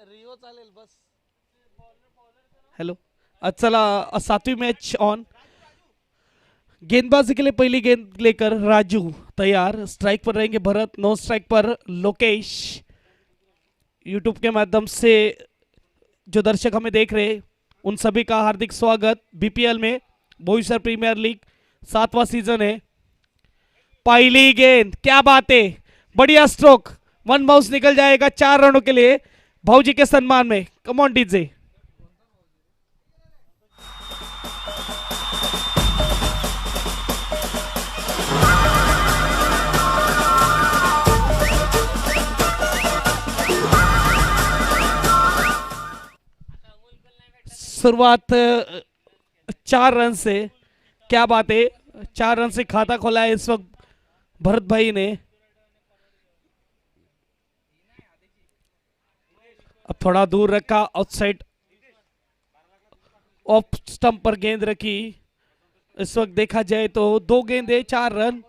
Rio चालेल बस. Hello. चला 7वीं मैच ऑन. गेंदबाजी के लिए पहली गेंद लेकर राजू तैयार. स्ट्राइक पर रहेंगे भरत, नो स्ट्राइक पर लोकेश. यूट्यूब के माध्यम से जो दर्शक हमें देख रहे हैं उन सभी का हार्दिक स्वागत. बीपीएल में बोईसर प्रीमियर लीग 7वां सीजन है. पहली गेंद, क्या बात है, बढ़िया स्ट्रोक. वन बाउंस निकल जाएगा 4 रनों के लिए भाऊजी के सम्मान में. Come on DJ. शुरुआत 4 रन से. क्या बात है, 4 रन से खाता खोला है इस वक्त भरत भाई ने. अब थोड़ा दूर रखा, आउटसाइड ऑफ स्टंप पर गेंद रखी. इस वक्त देखा जाए तो 2 गेंदे 4 रन.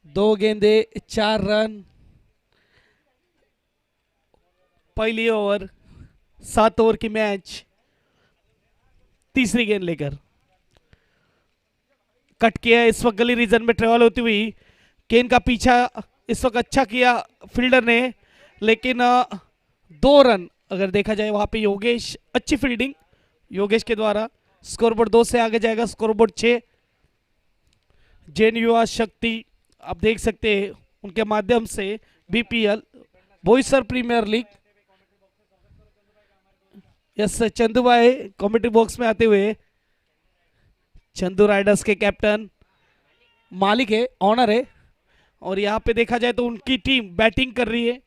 दो गेंदे 4 रन. पहली ओवर 7 ओवर की मैच. तीसरी गेंद लेकर कट किया. इस वक्त गली रीजन में ट्रेवल होती हुई गेंद का पीछा इस वक्त अच्छा किया फील्डर ने, लेकिन 2 रन अगर देखा जाए वहां पे योगेश, अच्छी फील्डिंग योगेश के द्वारा. स्कोरबोर्ड 2 से आगे जाएगा. स्कोरबोर्ड 6. जैन युवा शक्ति आप देख सकते हैं उनके माध्यम से BPL Boisar premier league. Yes, Chandu भाई कमेंट्री बॉक्स में आते हुए. चंदू राइडर्स के कैप्टन, मालिक है, ऑनर है. और यहां पे देखा जाए तो उनकी टीम बैटिंग कर रही है.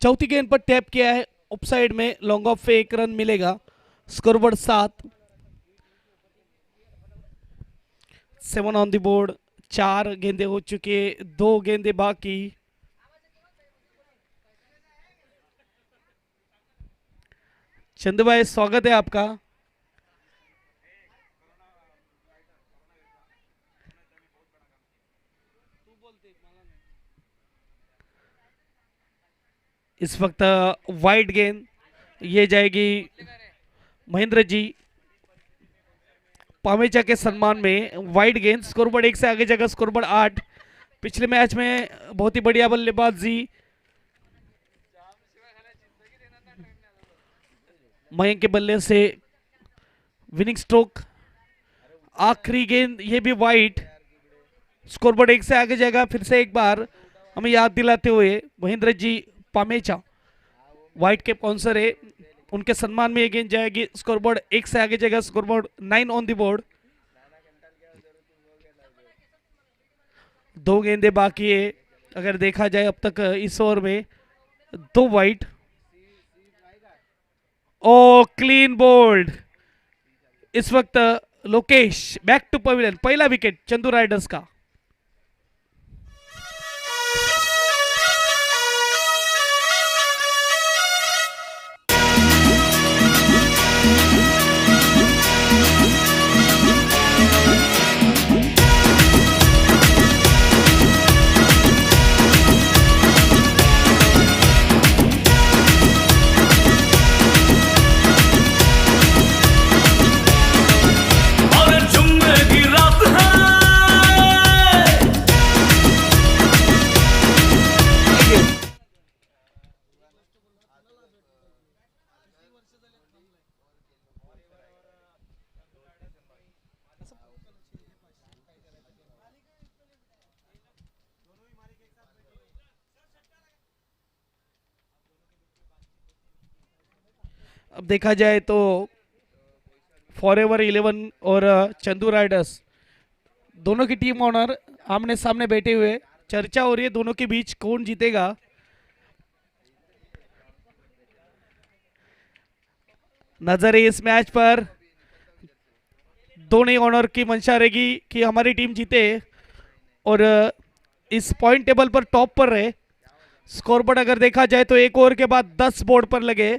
चौथी गेंद पर टैप किया है ऑफसाइड में. लॉन्ग ऑफ पे 1 रन मिलेगा. स्कोरबोर्ड 7. 7 on the board. 4 गेंदे हो चुके, 2 गेंदे बाकी. चंदू भाई स्वागत है आपका. इस वक्त वाइड गेंद ये जाएगी महेंद्र जी पामेचा के सम्मान में. वाइड गेंद. स्कोरबोर्ड 1 से आगे जगह. स्कोरबोर्ड 8. पिछले मैच में बहुत ही बढ़िया बल्लेबाजी मयंक के बल्ले से. Winning stroke. आखिरी गेंद ये भी वाइड. स्कोरबोर्ड 1 से आगे जाएगा. फिर से एक बार हमें याद दिलाते हुए महेंद्र जी पामेचा व्हाइट के स्पॉन्सर है, उनके सम्मान में ये गेंद जाएगी. स्कोरबोर्ड 1 से आगे जाएगा. Scoreboard 9 on the board. 2 गेंदे बाकी है अगर देखा जाए अब तक इस ओवर में. 2 वाइड. ओ क्लीन बोल्ड. इस वक्त लोकेश बैक टू पवेलियन. पहला विकेट चंदू राइडर्स का. अब देखा जाए तो फॉरएवर 11 और चंदू राइडर्स दोनों की टीम ऑनर आमने सामने बैठे हुए. चर्चा हो रही है दोनों के बीच कौन जीतेगा. नजर है इस मैच पर. दोनों ऑनर की मंशा रहेगी कि हमारी टीम जीते और इस पॉइंट टेबल पर टॉप पर रहे. स्कोरबोर्ड अगर देखा जाए तो एक ओवर के बाद 10 बोर्ड पर लगे।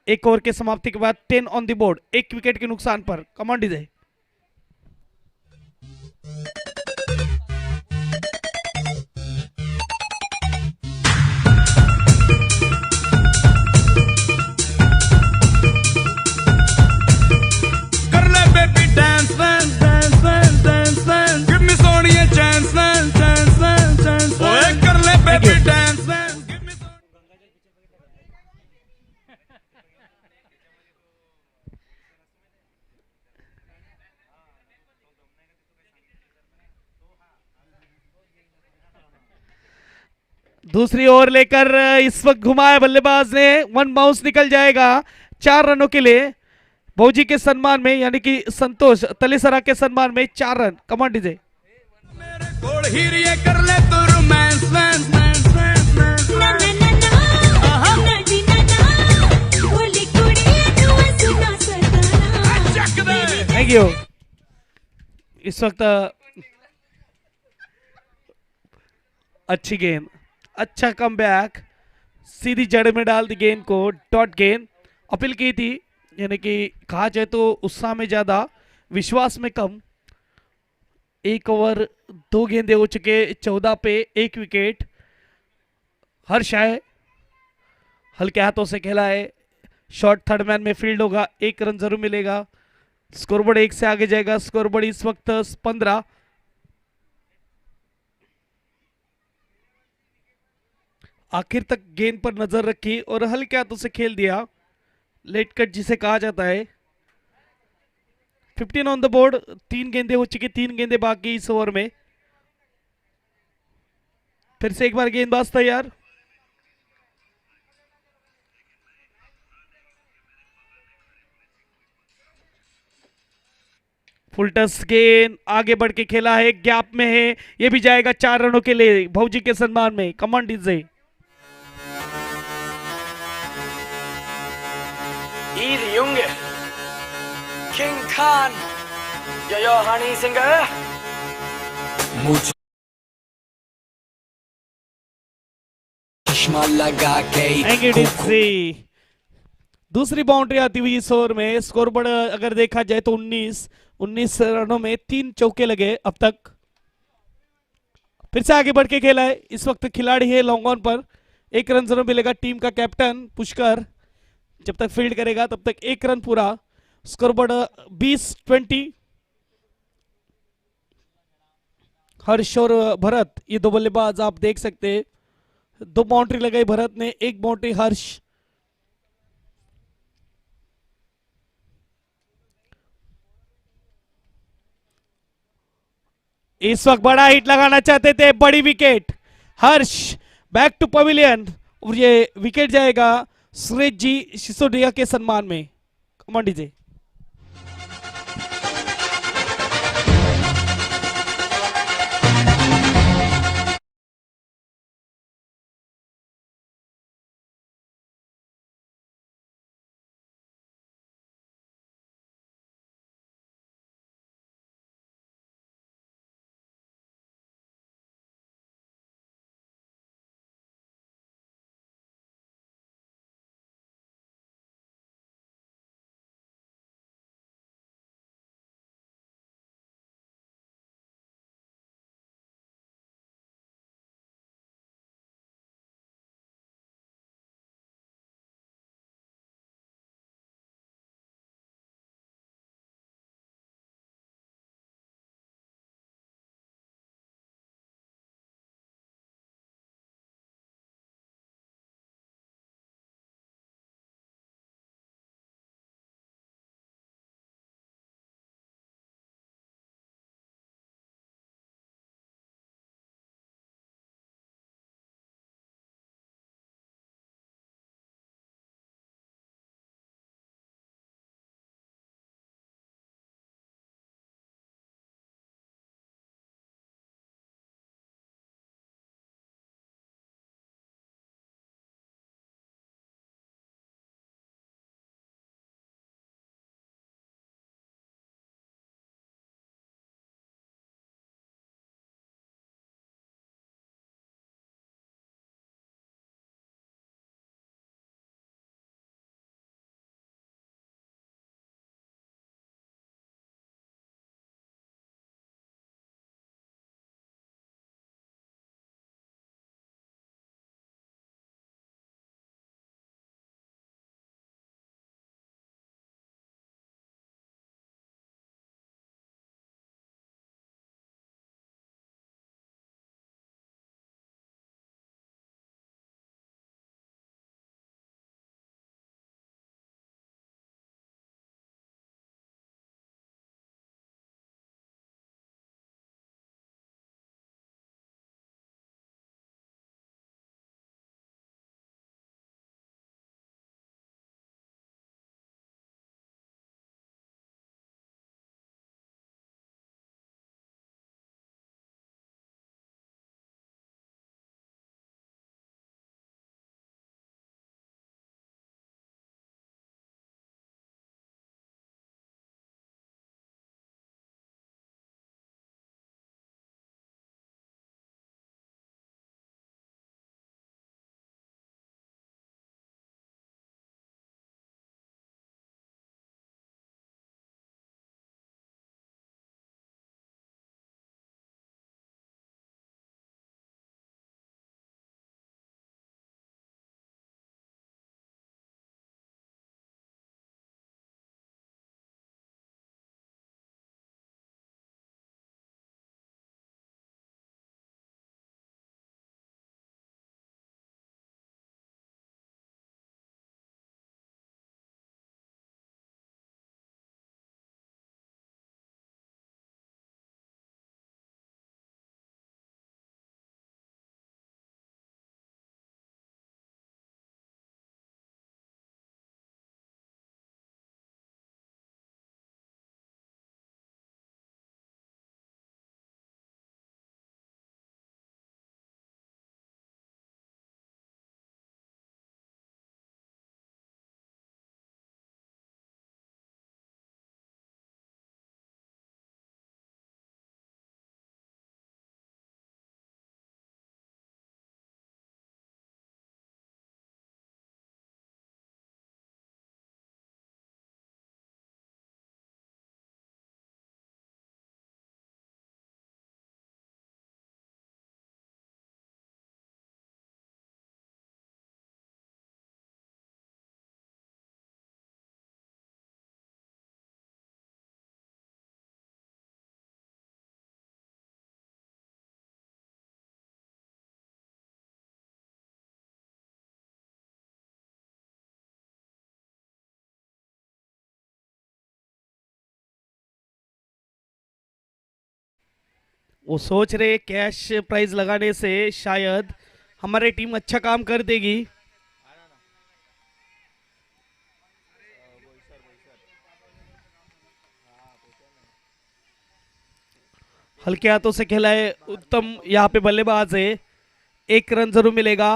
एक ओवर के समाप्ति के बाद 10 ऑन द बोर्ड, एक विकेट के नुकसान पर। कमान डीजे। कर ले baby dance dance dance dance dance dance give me Sonia chance dance dance dance dance ओए कर ले baby dance dance give me दूसरी ओवर लेकर इस वक्त घुमाया बल्लेबाज ने, वन बाउंस निकल जाएगा 4 रनों के लिए। भौजी के सम्मान में, यानी कि संतोष तलेसरा के सम्मान में 4 रन। कमान डीजे। मेरे कोल हीरिए कर ले तू रोमांस डांस डांस डांस ना ना ना ना ना जी ना ना बोली कुड़ी तू सुना सताना चक दे थैंक यू। इस वक्त अच्छी गेंद, अच्छा कमबैक, सीधी जड़ में डाल दी गेंद को। डॉट गेंद अपील की थी, यानी कि कहा जाए तो उत्साह में ज्यादा, विश्वास में कम। एक ओवर 2 गेंदे हो चुके, 14 पे 1 विकेट। हर्ष है, हल्के हाथों से खेला है। शॉर्ट थर्ड मैन में फील्ड होगा, 1 रन जरूर मिलेगा। स्कोरबोर्ड 1 से आगे जाएगा। स्कोरबोर्ड इस वक्त 15। आखिर तक गेंद पर नजर रखी और हल्के हाथों से खेल दिया, लेट कट जिसे कहा जाता है। 15 ऑन द बोर्ड, 3 गेंदे हो चुकी, 3 गेंदे बाकी इस ओवर में। फिर से एक बार गेंदबाज तैयार। फुल टस गेंद आगे बढ़ के खेला है, गैप में है, ये भी जाएगा 4 रनों के लिए भौजी के सम्मान में। Command DJ. Easy, Junge. King Khan. Yo, honey singer. मुझे चश्मा लगा के थैंक यू डीजे। दूसरी बाउंड्री आती हुई इस ओवर में। स्कोरबोर्ड अगर देखा जाए तो 19 रनों में 3 चौके लगे अब तक। फिर से आगे बढ़ के खेला है, इस वक्त खिलाड़ी है लॉन्ग ऑन पर। 1 रन जरूर मिलेगा। टीम का कैप्टन पुष्कर जब तक फील्ड करेगा तब तक 1 रन पूरा। स्कोरबोर्ड 20-20। हर्ष और भरत, ये 2 बल्लेबाज आप देख सकते हैं। 2 बाउंड्री लगाई भरत ने, 1 बाउंड्री हर्ष। इस वक्त बड़ा हिट लगाना चाहते थे, बड़ी wicket. Harsh back to pavilion और ये विकेट जाएगा सुरेश जी सिसोदिया के सम्मान में। Command DJ. वो सोच रहे कैश प्राइज लगाने से शायद हमारी टीम अच्छा काम कर देगी। हल्के हाथों से खेला है उत्तम, यहाँ पे बल्लेबाज है, 1 रन जरूर मिलेगा।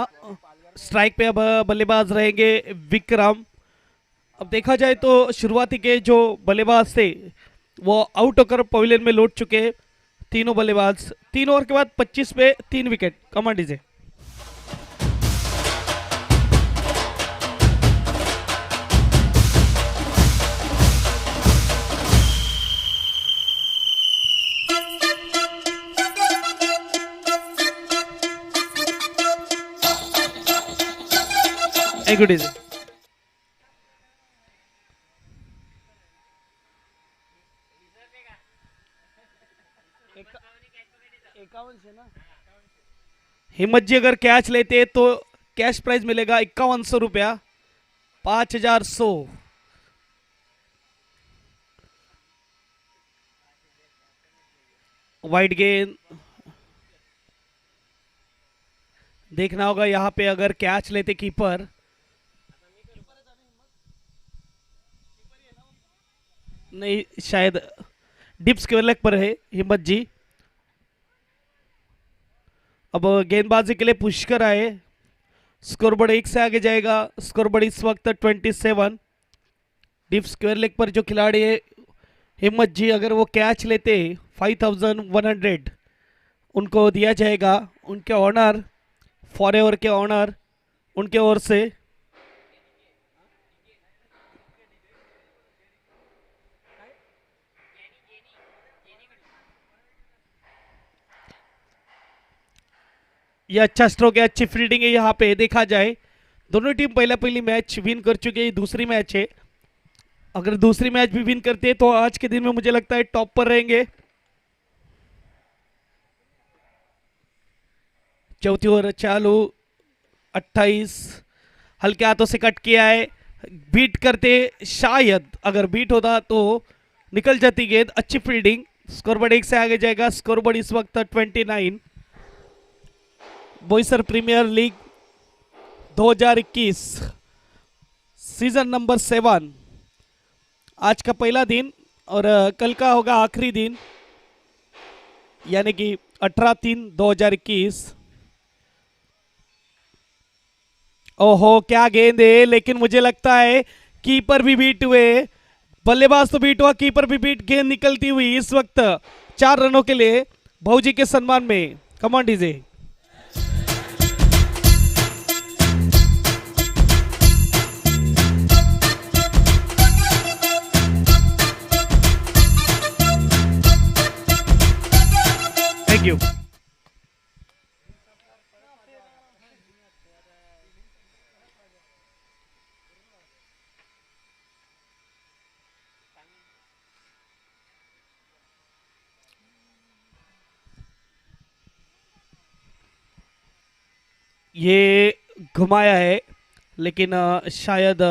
स्ट्राइक पे अब बल्लेबाज रहेंगे विक्रम। अब देखा जाए तो शुरुआती के जो बल्लेबाज थे वो आउट होकर पवेलियन में लौट चुके हैं। तीनों बल्लेबाज 3 ओवर के बाद 25 पे 3 विकेट। कमांड दीजिए। गुड इज हिम्मत जी अगर कैच लेते तो कैश प्राइज मिलेगा 5100 रुपया, 5100। वाइड गेंद देखना होगा यहाँ पे, अगर कैच लेते कीपर। नहीं, शायद डिप्स के लेग पर है हिम्मत जी। अब गेंदबाजी के लिए पुष्कर आए। स्कोर बोर्ड 1 से आगे जाएगा। स्कोर बोर्ड इस वक्त 27। डिप्स स्क्वायर लेग पर जो खिलाड़ी है हिम्मत जी, अगर वो कैच लेते 5100 उनको दिया जाएगा। उनके ऑनर फॉरएवर के ऑनर उनके ओर से। ये अच्छा स्ट्रोक है, अच्छी फील्डिंग है। यहाँ पे देखा जाए दोनों टीम पहली मैच विन कर चुकी है। दूसरी मैच है, अगर दूसरी मैच भी विन करते हैं तो आज के दिन में मुझे लगता है टॉप पर रहेंगे। चौथी ओवर चालू, 28। हल्के हाथों से कट किया है, बीट करते शायद, अगर बीट होता तो निकल जाती गेंद। अच्छी फील्डिंग। स्कोर बोर्ड 1 से आगे जाएगा। स्कोर बोर्ड इस वक्त 29। Boisar premiere league 2021 season number 7 आज का पहला दिन और कल का होगा आखिरी दिन, यानी कि 18/3/2021। ओहो क्या गेंद है, लेकिन मुझे लगता है कीपर भी बीट हुए। बल्लेबाज तो बीट हुआ, कीपर भी बीट। गेंद निकलती हुई इस वक्त 4 रनों के लिए भाऊजी के सम्मान में। Command DJ. Thank you. ये घुमाया है, लेकिन शायद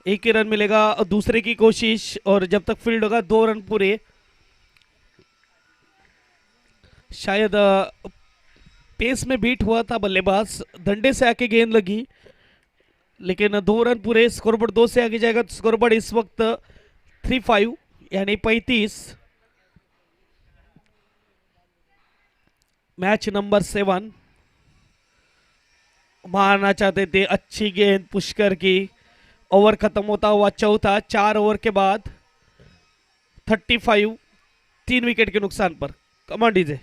एक ही रन मिलेगा। दूसरे की कोशिश, और जब तक फील्ड होगा 2 रन पूरे। शायद पेस में बीट हुआ था बल्लेबाज, डंडे से आके गेंद लगी, लेकिन 2 रन पूरे। स्कोरबोर्ड 2 से आगे जाएगा। स्कोरबोर्ड इस वक्त 35 यानी 35। मैच नंबर 7 मारना चाहते थे। अच्छी गेंद पुष्कर की। ओवर खत्म होता हुआ चौथा, 4 ओवर के बाद 35, 3 विकेट के नुकसान पर। Command DJ.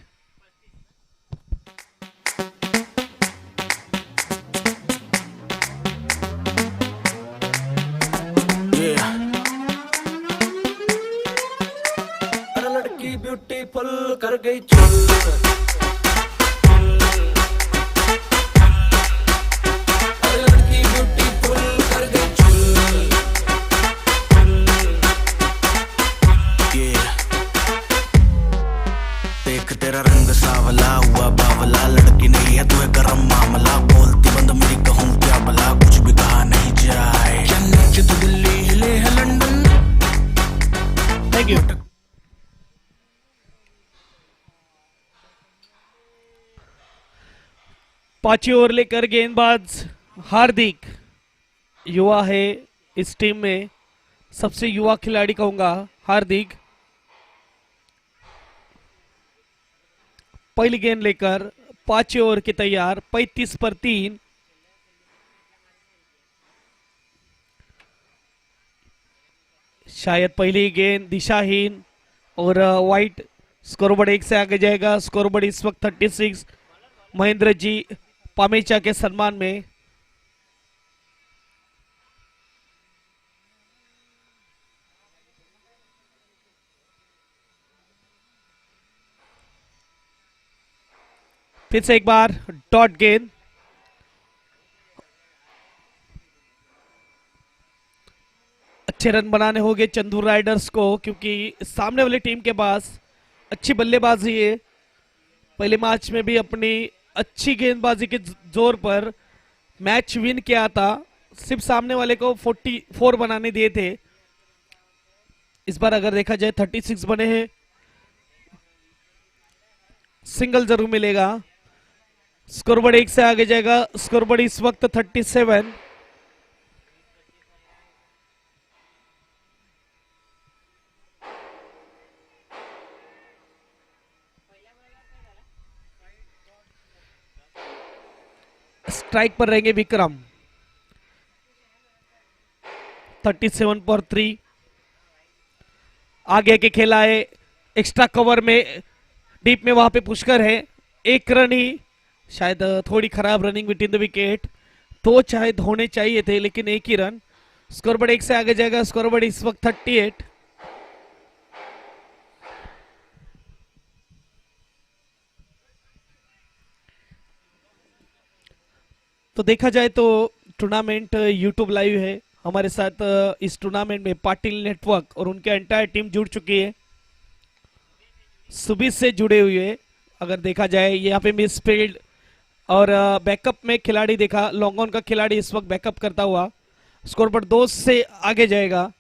लड़की ब्यूटीफुल कर गई चुल। तेरा रंग सावला हुआ बावला, लड़की नहीं है तू है गरम मामला। बोलती बंद मेरी कहूँ क्या भला, कुछ भी कहा नहीं जाए। नीचे तो दिल्ली हिले है लंदन। Thank you. पांचवी ओवर लेकर गेंदबाज हार्दिक, युवा है इस टीम में, सबसे युवा खिलाड़ी कहूंगा हार्दिक। पहली गेंद लेकर पांचवी ओवर की तैयार, 35 पर 3। शायद पहली गेंद दिशाहीन और वाइट। स्कोरबोर्ड 1 से आगे जाएगा। स्कोरबोर्ड इस वक्त 36 महेंद्र जी पामेचा के सम्मान में। फिर से एक बार डॉट गेंद। अच्छे रन बनाने होंगे चंदूर राइडर्स को, क्योंकि सामने वाली टीम के पास अच्छी बल्लेबाजी है। पहले मैच में भी अपनी अच्छी गेंदबाजी के जोर पर मैच विन किया था, सिर्फ सामने वाले को 44 बनाने दिए थे। इस बार अगर देखा जाए 36 बने हैं, सिंगल जरूर मिलेगा। स्कोरबोर्ड 1 से आगे जाएगा। स्कोरबोर्ड इस वक्त 37। स्ट्राइक पर रहेंगे विक्रम, 37 पर 3। आगे के खेला है एक्स्ट्रा कवर में, डीप में, वहां पे पुष्कर है। एक रन ही, शायद थोड़ी खराब रनिंग बिटवीन द विकेट, तो शायद होने चाहिए थे, लेकिन एक ही रन। स्कोरबोर्ड 1 से आगे जाएगा। स्कोरबोर्ड इस वक्त 38। तो देखा जाए तो टूर्नामेंट यूट्यूब लाइव है। हमारे साथ इस टूर्नामेंट में पाटिल नेटवर्क और उनके एंटायर टीम जुड़ चुकी है, सुबह से जुड़े हुए। अगर देखा जाए यहाँ पे मिस फील्ड और बैकअप में खिलाड़ी देखा, लॉन्ग ऑन का खिलाड़ी इस वक्त बैकअप करता हुआ। स्कोरबोर्ड 2 से आगे जाएगा।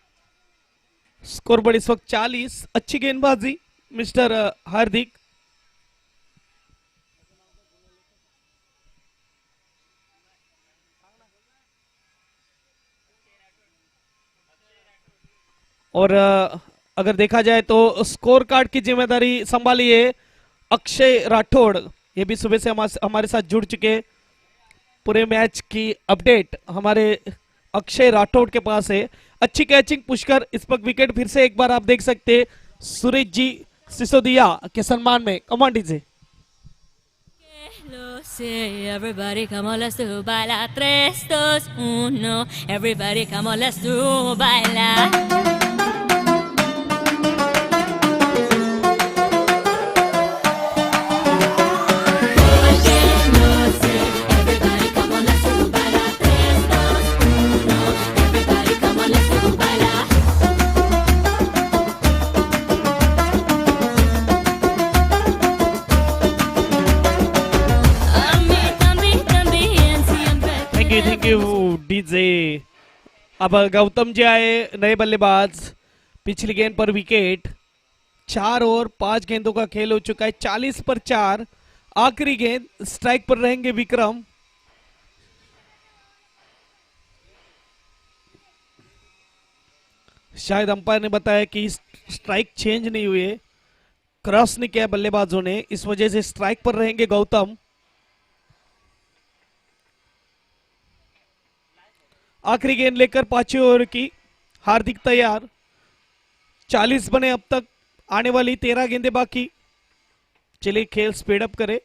स्कोरबोर्ड इस वक्त 40। अच्छी गेंदबाजी मिस्टर हार्दिक। और अगर देखा जाए तो स्कोर कार्ड की जिम्मेदारी संभाली है अक्षय राठौड़, ये भी सुबह से हमारे साथ जुड़ चुके। पूरे मैच की अपडेट हमारे अक्षय राठौड़ के पास है। अच्छी कैचिंग पुष्कर, इस वक्त विकेट फिर से एक बार आप देख सकते सुरेश जी सिसोदिया के सम्मान में। Command DJ. Everybody come on, let's do baila. 3, 2, 1. Everybody come on, let's do baila. Thank you DJ. अब गौतम जी आए नए बल्लेबाज। पिछली गेंद पर विकेट। 4 ओवर 5 गेंदों का खेल हो चुका है, 40 पर 4। आखिरी गेंद, स्ट्राइक पर रहेंगे विक्रम। शायद अंपायर ने बताया कि स्ट्राइक चेंज नहीं हुए, क्रॉस नहीं किया बल्लेबाजों ने, इस वजह से स्ट्राइक पर रहेंगे गौतम। आखिरी गेंद लेकर 5वें ओवर की हार्दिक तैयार। 40 बने अब तक, आने वाली 13 गेंदें बाकी। चलिए खेल स्पीड अप करें।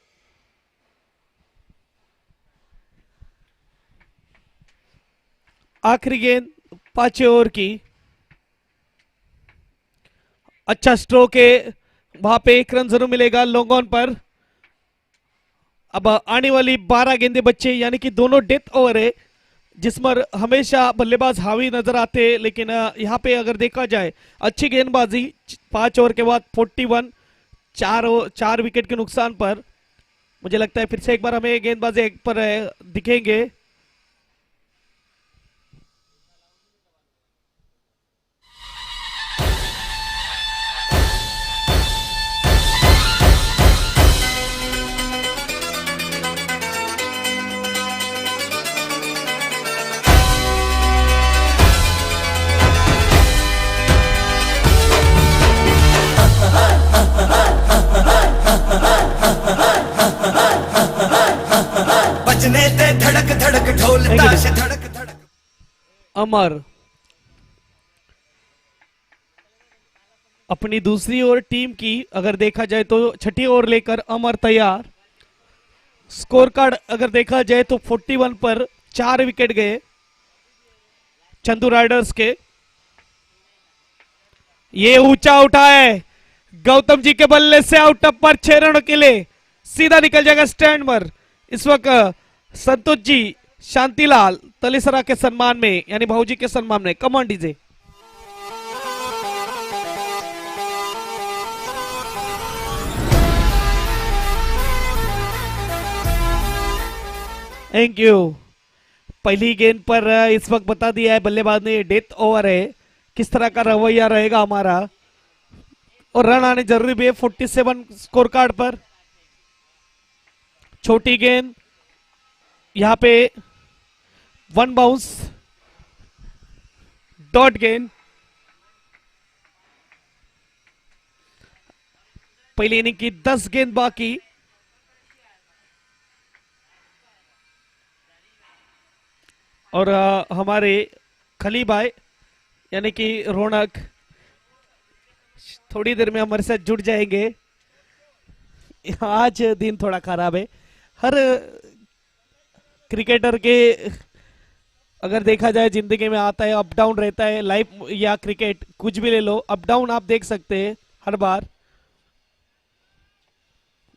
आखिरी गेंद 5वें ओवर की। अच्छा स्ट्रोक है, वहां पे 1 रन जरूर मिलेगा लॉन्ग ऑन पर। अब आने वाली 12 गेंदें बच्चे, यानी कि दोनों डेथ ओवर है, जिसमें हमेशा बल्लेबाज हावी नजर आते हैं, लेकिन यहाँ पे अगर देखा जाए अच्छी गेंदबाजी। 5 ओवर के बाद 41, 4 विकेट के नुकसान पर। मुझे लगता है फिर से एक बार हमें गेंदबाजी एक पर दिखेंगे। ढोल Thank you, ताश Nick. धड़क धड़क अमर अपनी दूसरी ओर टीम की अगर देखा जाए तो छठी ओवर लेकर अमर तैयार। स्कोर कार्ड अगर देखा जाए तो 41 पर 4 विकेट गए चंदू राइडर्स के। ये ऊंचा उठा है गौतम जी के बल्ले से आउट अप पर 6 रनों के लिए सीधा निकल जाएगा स्टैंड पर। इस वक्त संतोष जी शांतिलाल तलेसरा के सम्मान में यानी भाऊजी के सम्मान में कमान डीजे। Thank you. पहली गेंद पर इस वक्त बता दिया है बल्लेबाज ने डेथ ओवर है, किस तरह का रवैया रहेगा हमारा और रन आने जरूरी भी है 47 स्कोर कार्ड पर। छोटी गेंद यहां पे 1 बाउंस डॉट गेंद। पहली इनिंग की 10 गेंद बाकी। और हमारे खली भाई यानी कि रौनक थोड़ी देर में हमारे साथ जुड़ जाएंगे। आज दिन थोड़ा खराब है, हर क्रिकेटर के अगर देखा जाए जिंदगी में आता है, अप डाउन रहता है। लाइफ या क्रिकेट कुछ भी ले लो, अप डाउन आप देख सकते हैं हर बार।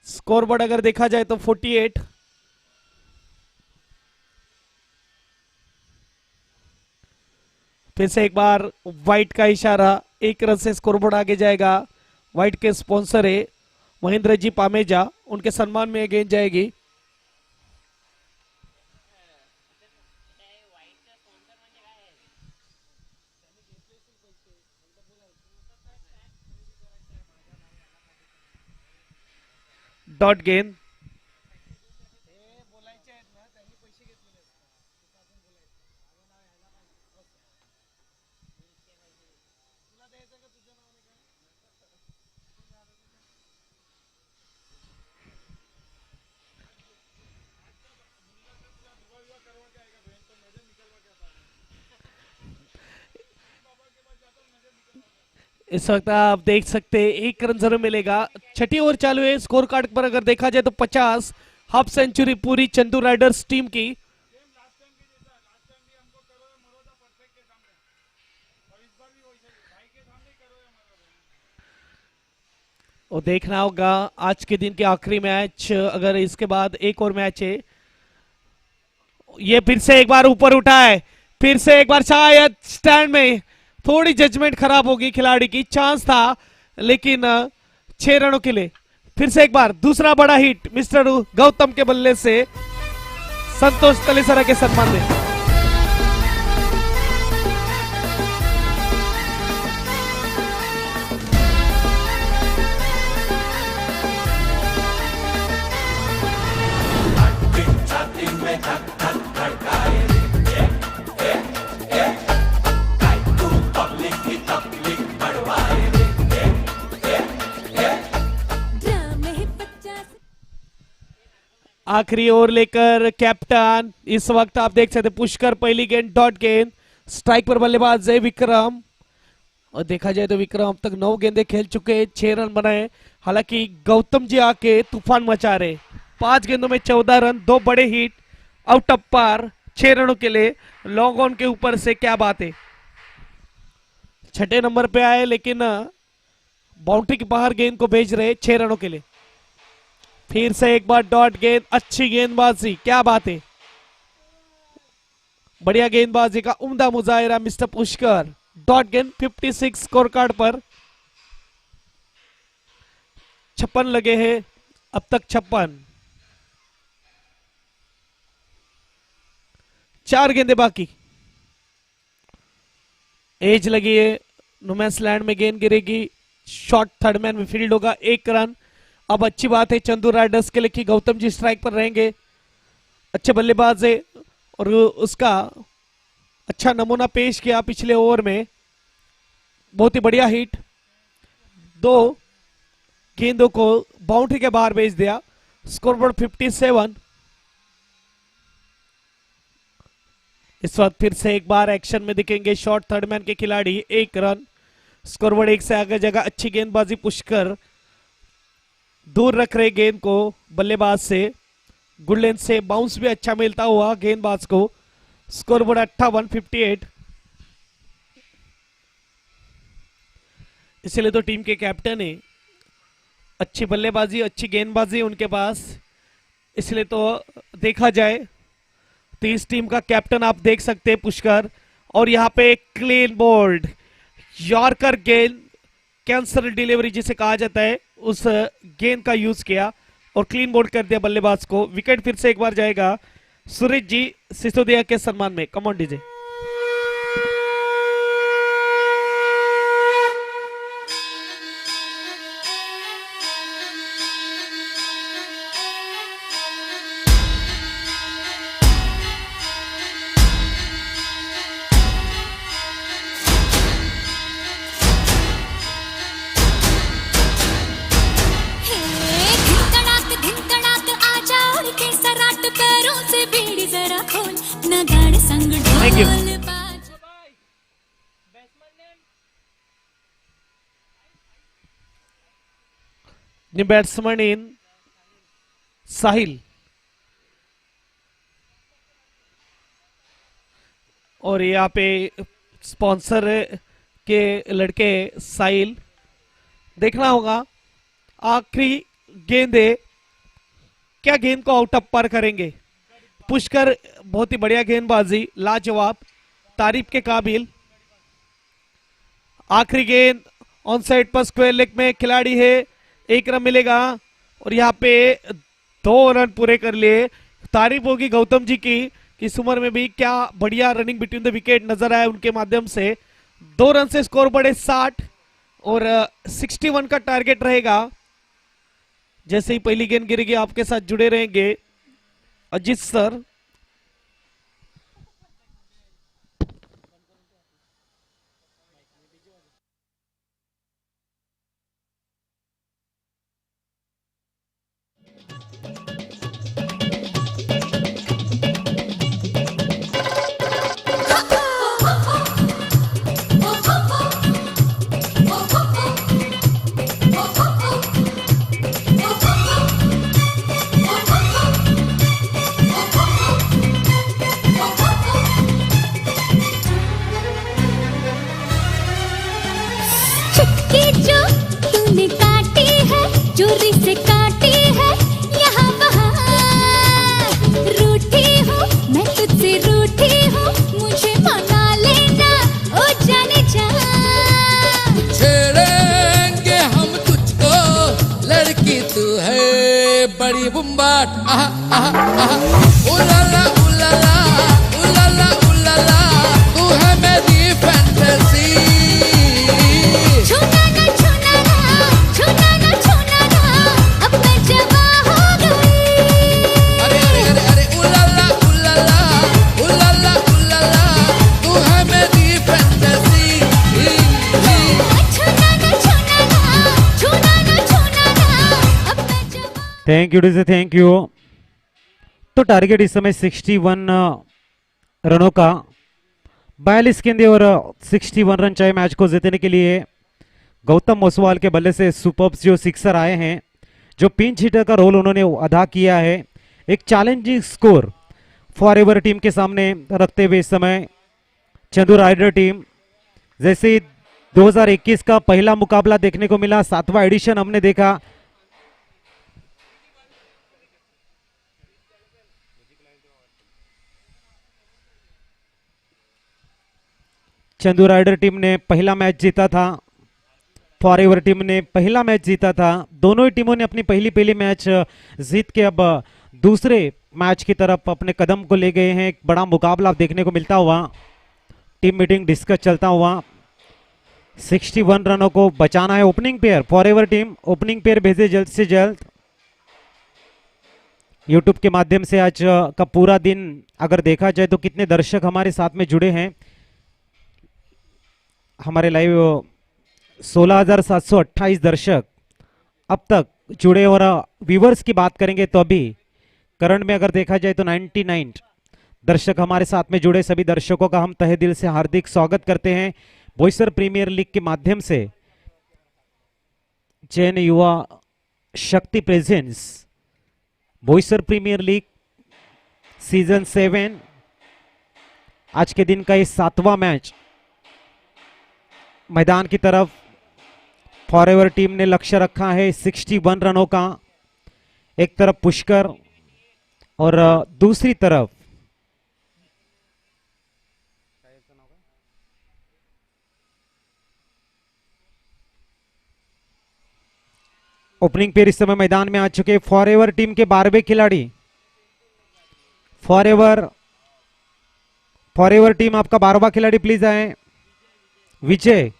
स्कोर बोर्ड अगर देखा जाए तो 48। फिर से एक बार व्हाइट का इशारा, 1 रन से स्कोरबोर्ड आगे जाएगा। व्हाइट के स्पॉन्सर है महेंद्र जी पामेजा, उनके सम्मान में गेंद जाएगी। डॉट गेंद। इस वक्त आप देख सकते हैं 1 रन जरूर मिलेगा। छठी ओवर चालू है। स्कोर कार्ड पर अगर देखा जाए तो 50 हाफ सेंचुरी पूरी चंदू राइडर्स टीम की। और देखना होगा आज के दिन के आखिरी मैच, अगर इसके बाद एक और मैच है। ये फिर से एक बार ऊपर उठा है, फिर से एक बार शायद स्टैंड में थोड़ी जजमेंट खराब होगी खिलाड़ी की। चांस था लेकिन 6 रनों के लिए। फिर से एक बार दूसरा बड़ा हिट मिस्टर गौतम के बल्ले से संतोष तलेसरा के सम्मान में। आखिरी ओवर लेकर कैप्टन इस वक्त आप देख सकते पुष्कर। पहली गेंद डॉट गेंद। स्ट्राइक पर बल्लेबाज है विक्रम। और देखा जाए तो विक्रम अब तक 9 गेंदे खेल चुके, 6 रन बनाए। हालांकि गौतम जी आके तूफान मचा रहे। 5 गेंदों में 14 रन, 2 बड़े हिट, आउट ऑफ पार, 6 रनों के लिए। लॉन्ग ऑन के ऊपर से क्या बात है। छठे नंबर पे आए लेकिन बाउंड्री के बाहर गेंद को भेज रहे 6 रनों के लिए। फिर से एक बार डॉट गेंद। अच्छी गेंदबाजी, क्या बात है। बढ़िया गेंदबाजी का उम्दा मुजाहिरा मिस्टर पुष्कर। डॉट गेंद 56 स्कोर कार्ड पर। 56 लगे हैं अब तक। 56, 4 गेंदे बाकी। एज लगी है। नुमैंस लैंड में गेंद गिरेगी। शॉट थर्ड मैन में फील्ड होगा। 1 रन। अब अच्छी बात है चंदू राइडर्स के लिए कि गौतम जी स्ट्राइक पर रहेंगे। अच्छे बल्लेबाज है और उसका अच्छा नमूना पेश किया पिछले ओवर में। बहुत ही बढ़िया हिट। 2 गेंदों को बाउंड्री के बाहर भेज दिया। स्कोरबोर्ड 57। इस वक्त फिर से एक बार एक्शन में दिखेंगे शॉर्ट थर्ड मैन के खिलाड़ी। 1 रन, स्कोरबोर्ड 1 से आगे जगह। अच्छी गेंदबाजी पुष्कर, दूर रख रहे गेंद को बल्लेबाज से। गुड लेंथ से बाउंस भी अच्छा मिलता हुआ गेंदबाज को। स्कोरबोर्ड 58-58। इसलिए तो टीम के कैप्टन है, अच्छी बल्लेबाजी अच्छी गेंदबाजी उनके पास, इसलिए तो देखा जाए तो इस टीम का कैप्टन आप देख सकते हैं पुष्कर। और यहाँ पे क्लीन बोल्ड यॉर्कर गेंद, कैंसर डिलीवरी जिसे कहा जाता है, उस गेंद का यूज किया और क्लीन बोल्ड कर दिया बल्लेबाज को। विकेट फिर से एक बार जाएगा सुरेश जी सिसोदिया के सम्मान में। Come on DJ. Thank you. The batsman in साहिल, और यहाँ पे स्पॉन्सर के लड़के साहिल। देखना होगा आखिरी गेंदे क्या गेंद को आउट ऑफ पार करेंगे। पुष्कर बहुत ही बढ़िया गेंदबाजी, लाजवाब, तारीफ के काबिल। आखिरी गेंद ऑन साइड पर स्क्वायर लेग में खिलाड़ी है, 1 रन मिलेगा और यहाँ पे 2 रन पूरे कर लिए। तारीफ होगी गौतम जी की कि इस उम्र में भी क्या बढ़िया रनिंग बिटवीन द विकेट नजर आया उनके माध्यम से। 2 रन से स्कोर बढ़े 60 और 61 का टारगेट रहेगा। जैसे ही पहली गेंद गिरेगी आपके साथ जुड़े रहेंगे अजीत सर। चोरी से काटी है यहाँ वहाँ, रूठी हूँ मैं तुझसे रूठी हूँ, मुझे मना लेना ओ जाने जा। छेड़ेंगे हम तुझको लड़की तू है बड़ी बुम्बाट। आहा आहा आहा उलाला उलाला उलाला उलाला, तू है मेरी fantasy. Thank you DJ, thank you. तो टारगेट इस समय 61 रनों का, 42 गेंदे और 61 रन चाहिए मैच को जीतने के लिए। गौतम ओसवाल के बल्ले से सुपर्ब जो सिक्सर आए हैं, जो पिंच हिटर का रोल उन्होंने अदा किया है। एक चैलेंजिंग स्कोर फॉरएवर टीम के सामने रखते हुए इस समय चंदू राइडर टीम, जैसे 2021 का पहला मुकाबला देखने को मिला, 7वां एडिशन हमने देखा। चंदू राइडर टीम ने पहला मैच जीता था, फॉरएवर टीम ने पहला मैच जीता था। दोनों ही टीमों ने अपनी पहली मैच जीत के अब दूसरे मैच की तरफ अपने कदम को ले गए हैं। एक बड़ा मुकाबला देखने को मिलता हुआ, टीम मीटिंग डिस्कस चलता हुआ। 61 रनों को बचाना है। Opening pair forever team opening pair भेजे जल्द से जल्द। यूट्यूब के माध्यम से आज का पूरा दिन अगर देखा जाए तो कितने दर्शक हमारे साथ में जुड़े हैं। हमारे लाइव 16,728 दर्शक अब तक जुड़े, और व्यूवर्स की बात करेंगे तो अभी करंट में अगर देखा जाए तो 99 दर्शक हमारे साथ में जुड़े सभी दर्शकों का हम तहे दिल से हार्दिक स्वागत करते हैं। बोईसर प्रीमियर लीग के माध्यम से Jain Yuva Shakti presents Boisar premier league season 7 आज के दिन का ये 7वां मैच मैदान की तरफ फॉरएवर टीम ने लक्ष्य रखा है 61 रनों का। एक तरफ पुष्कर और दूसरी तरफ ओपनिंग पेयर इस समय मैदान में आ चुके फॉरएवर टीम के 12वें खिलाड़ी। फॉरएवर टीम आपका 12वां खिलाड़ी प्लीज आए। विजय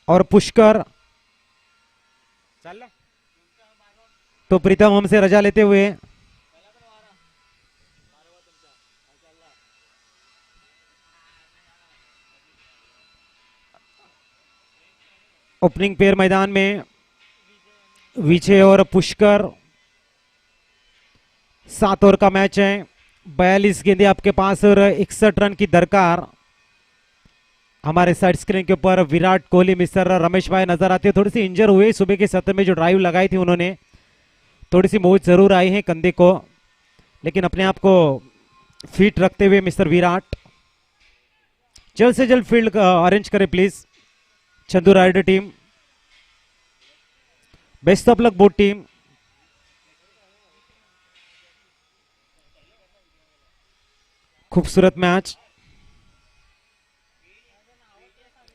और पुष्कर तो प्रीतम हमसे रजा लेते हुए ओपनिंग पेयर मैदान में विजय और पुष्कर। 7 ओवर का मैच है, 42 गेंदें आपके पास और 61 रन की दरकार। हमारे साइड स्क्रीन के ऊपर विराट कोहली मिस्टर रमेश भाई नजर आते हैं। थोड़ी सी इंजर हुए सुबह के सत्र में, जो ड्राइव लगाई थी उन्होंने थोड़ी सी मोच जरूर आई है कंधे को, लेकिन अपने आप को फिट रखते हुए मिस्टर विराट जल्द से जल्द फील्ड अरेंज करें please. Chandu rider team, best of luck both team. खूबसूरत मैच,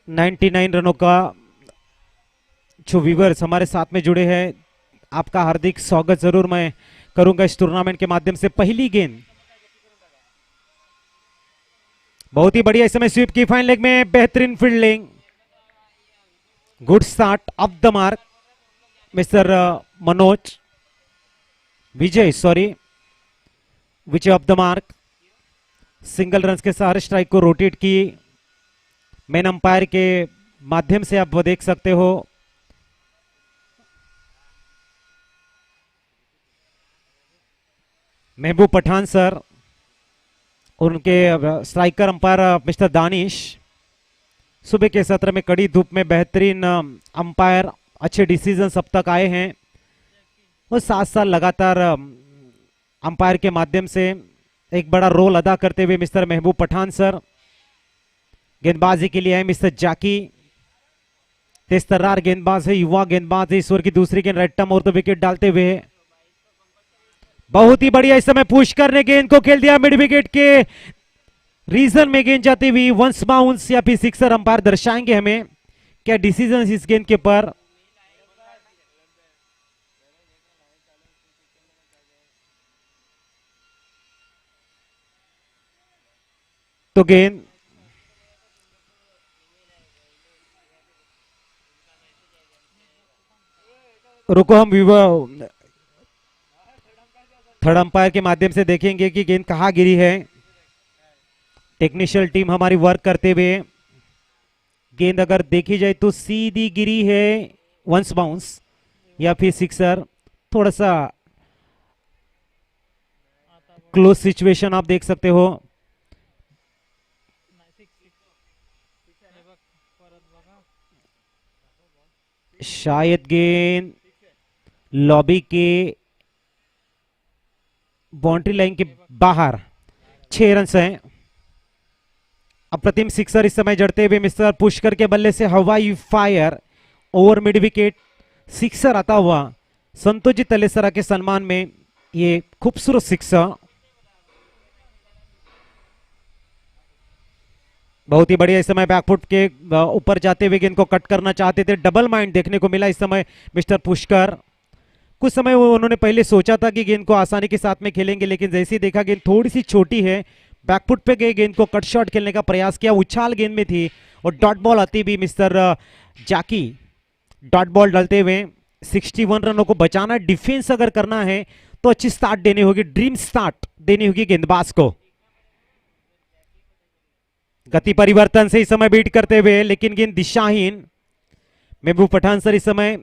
99 रनों का। जो व्यूवर्स हमारे साथ में जुड़े हैं, आपका हार्दिक स्वागत जरूर मैं करूंगा इस टूर्नामेंट के माध्यम से। पहली गेंद बहुत ही बढ़िया, इस समय स्वीप की फाइन लेग में बेहतरीन fielding, good start of the mark mister Manoj Vijay of the mark. Single run के सहारे स्ट्राइक को रोटेट की मेन अंपायर के माध्यम से आप वो देख सकते हो। महबूब पठान सर और उनके स्ट्राइकर अंपायर मिस्टर दानिश सुबह के सत्र में कड़ी धूप में बेहतरीन अंपायर, अच्छे डिसीजंस अब तक आए हैं और 7 साल लगातार अंपायर के माध्यम से एक बड़ा रोल अदा करते हुए मिस्टर महबूब पठान सर। गेंदबाजी के लिए आए मिस्टर जाकी, तेज तर्रार गेंदबाज है, युवा गेंदबाज है। इस ओवर की दूसरी गेंद रेड टर्म और तो विकेट डालते हुए बहुत ही बढ़िया इस समय पुष्कर ने गेंद को खेल दिया मिड विकेट के रीजन में। गेंद जाती हुई वंस बाउंस या फिर सिक्सर, अंपायर दर्शाएंगे हमें क्या डिसीजन इस गेंद के ऊपर। तो गेंद रुको, हम थर्ड अंपायर के माध्यम से देखेंगे कि गेंद कहां गिरी है। टेक्निशियल टीम हमारी वर्क करते हुए गेंद अगर देखी जाए तो सीधी गिरी है, वंस बाउंस या फिर सिक्सर। थोड़ा सा क्लोज सिचुएशन आप देख सकते हो। शायद गेंद लॉबी के बाउंड्री लाइन के बाहर। 6 रन हैं। अप्रतिम सिक्सर इस समय जड़ते हुए मिस्टर पुष्कर के बल्ले से हवाई fire over mid wicket sixer आता हुआ संतोष जी तलेसरा के सम्मान में ये खूबसूरत सिक्सर। बहुत ही बढ़िया इस समय बैकफुट के ऊपर जाते हुए गेंद को कट करना चाहते थे। डबल माइंड देखने को मिला इस समय मिस्टर पुष्कर। कुछ समय उन्होंने पहले सोचा था कि गेंद को आसानी के साथ में खेलेंगे, लेकिन जैसे ही देखा गेंद थोड़ी सी छोटी है, बैकफुट पे गए, गेंद को कट शॉट खेलने का प्रयास किया। उछाल गेंद में थी और डॉट बॉल आती भी मिस्टर जाकी डॉट बॉल डालते हुए 61 रनों को बचाना। डिफेंस अगर करना है तो अच्छी स्टार्ट देनी होगी, ड्रीम स्टार्ट देनी होगी गेंदबाज को। गति परिवर्तन से इस समय बीट करते हुए, लेकिन गेंद दिशाहीन। महबूब पठान सर इस समय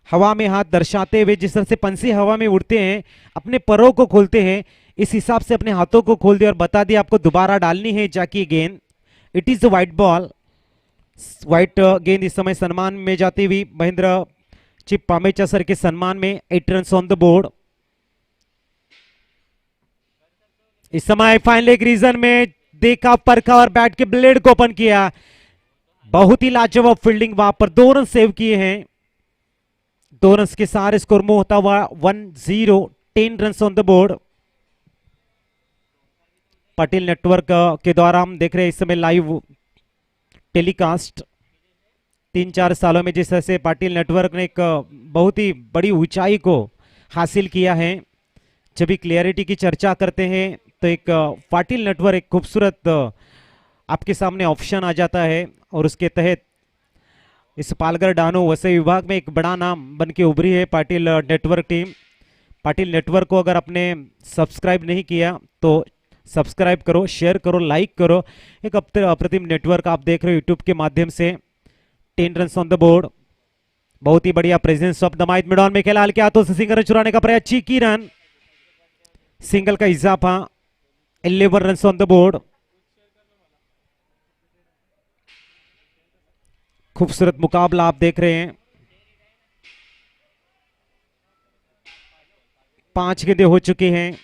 हवा में हाथ दर्शाते हुए, जिस तरह से पंछी हवा में उड़ते हैं, अपने परों को खोलते हैं, इस हिसाब से अपने हाथों को खोल दिया और बता दिया आपको दोबारा डालनी है जाकी गेंद। It is white ball, white गेंद इस समय सम्मान में जाती हुई महेंद्र चिप पामेचा सर के सम्मान में 8 रन ऑन द बोर्ड। इस समय फाइनल एक रीजन में देखा परखा और बैट के ब्लेड को ओपन किया, बहुत ही लाजवाब फील्डिंग, वहां पर 2 रन सेव किए हैं। 2 रन के सारे स्कोर में होता हुआ 1-0, 10 run on the board. Patel network के द्वारा हम देख रहे हैं इस समय लाइव टेलीकास्ट। 3-4 सालों में जिस तरह से पाटिल नेटवर्क ने एक बहुत ही बड़ी ऊंचाई को हासिल किया है, जब भी क्लियरिटी की चर्चा करते हैं तो एक पाटिल नेटवर्क एक खूबसूरत आपके सामने ऑप्शन आ जाता है और उसके तहत इस पालघर डानो वसई विभाग में एक बड़ा नाम बन के उभरी है Patil network team. Patil network को अगर आपने सब्सक्राइब नहीं किया तो सब्सक्राइब करो, शेयर करो, लाइक करो। एक अप्रतिम नेटवर्क आप देख रहे हो यूट्यूब के माध्यम से। 10 रन ऑन द बोर्ड, बहुत ही बढ़िया प्रेजेंस ऑफ दमाइद मिडॉन में खेला, हल्के हाथों से सिंगल चुराने का प्रयास, चीकी रन, सिंगल का इजाफा, 11 रन ऑन द बोर्ड। खूबसूरत मुकाबला आप देख रहे हैं। 5 गेंदें हो चुकी हैं,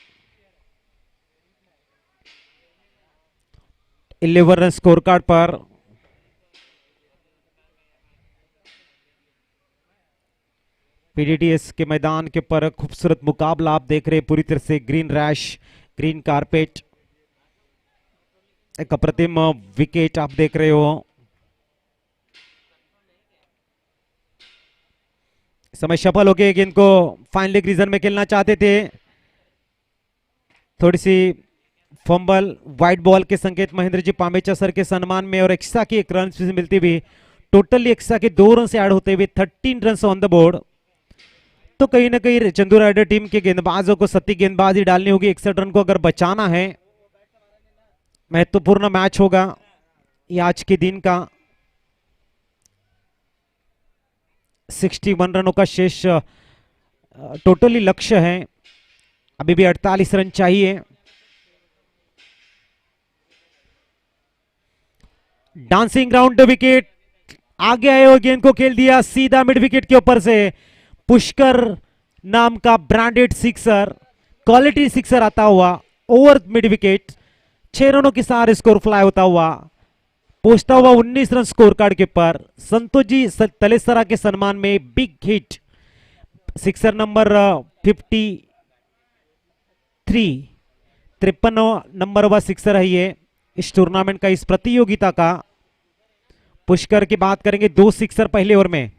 11 रन स्कोर कार्ड पर। पीडीटीएस के मैदान के पर खूबसूरत मुकाबला आप देख रहे हैं, पूरी तरह से ग्रीन रैश, ग्रीन कारपेट, एक अप्रतिम विकेट आप देख रहे हो। समय सफल हो गए, गेंद को फाइनल लेग रीजन में खेलना चाहते थे, थोड़ी सी फंबल, व्हाइट बॉल के संकेत महेंद्र जी पामेचा सर के सम्मान में और एक्स्ट्रा की 1 रन से मिलती हुई टोटली एक्स्ट्रा के 2 रन से ऐड होते हुए 13 रन ऑन द बोर्ड। तो कहीं ना कहीं चंदू राइडर टीम के गेंदबाजों को सत्ती गेंदबाजी डालनी होगी। 61 रन को अगर बचाना है, महत्वपूर्ण मैच होगा ये आज के दिन का। 61 रनों का शेष टोटली लक्ष्य है, अभी भी 48 रन चाहिए। डांसिंग राउंड विकेट आगे आए और गेंद को खेल दिया सीधा मिड विकेट के ऊपर से। पुष्कर नाम का ब्रांडेड सिक्सर, क्वालिटी सिक्सर आता हुआ ओवर मिड विकेट, 6 रनों के साथ स्कोर फ्लाई होता हुआ पहुंचता हुआ 19 रन स्कोर कार्ड के पर। संतोष जी तलेसरा के सम्मान में big hit, sixer number 53 number व सिक्सर है ये इस टूर्नामेंट का, इस प्रतियोगिता का। पुष्कर की बात करेंगे, 2 सिक्सर पहले ओवर में।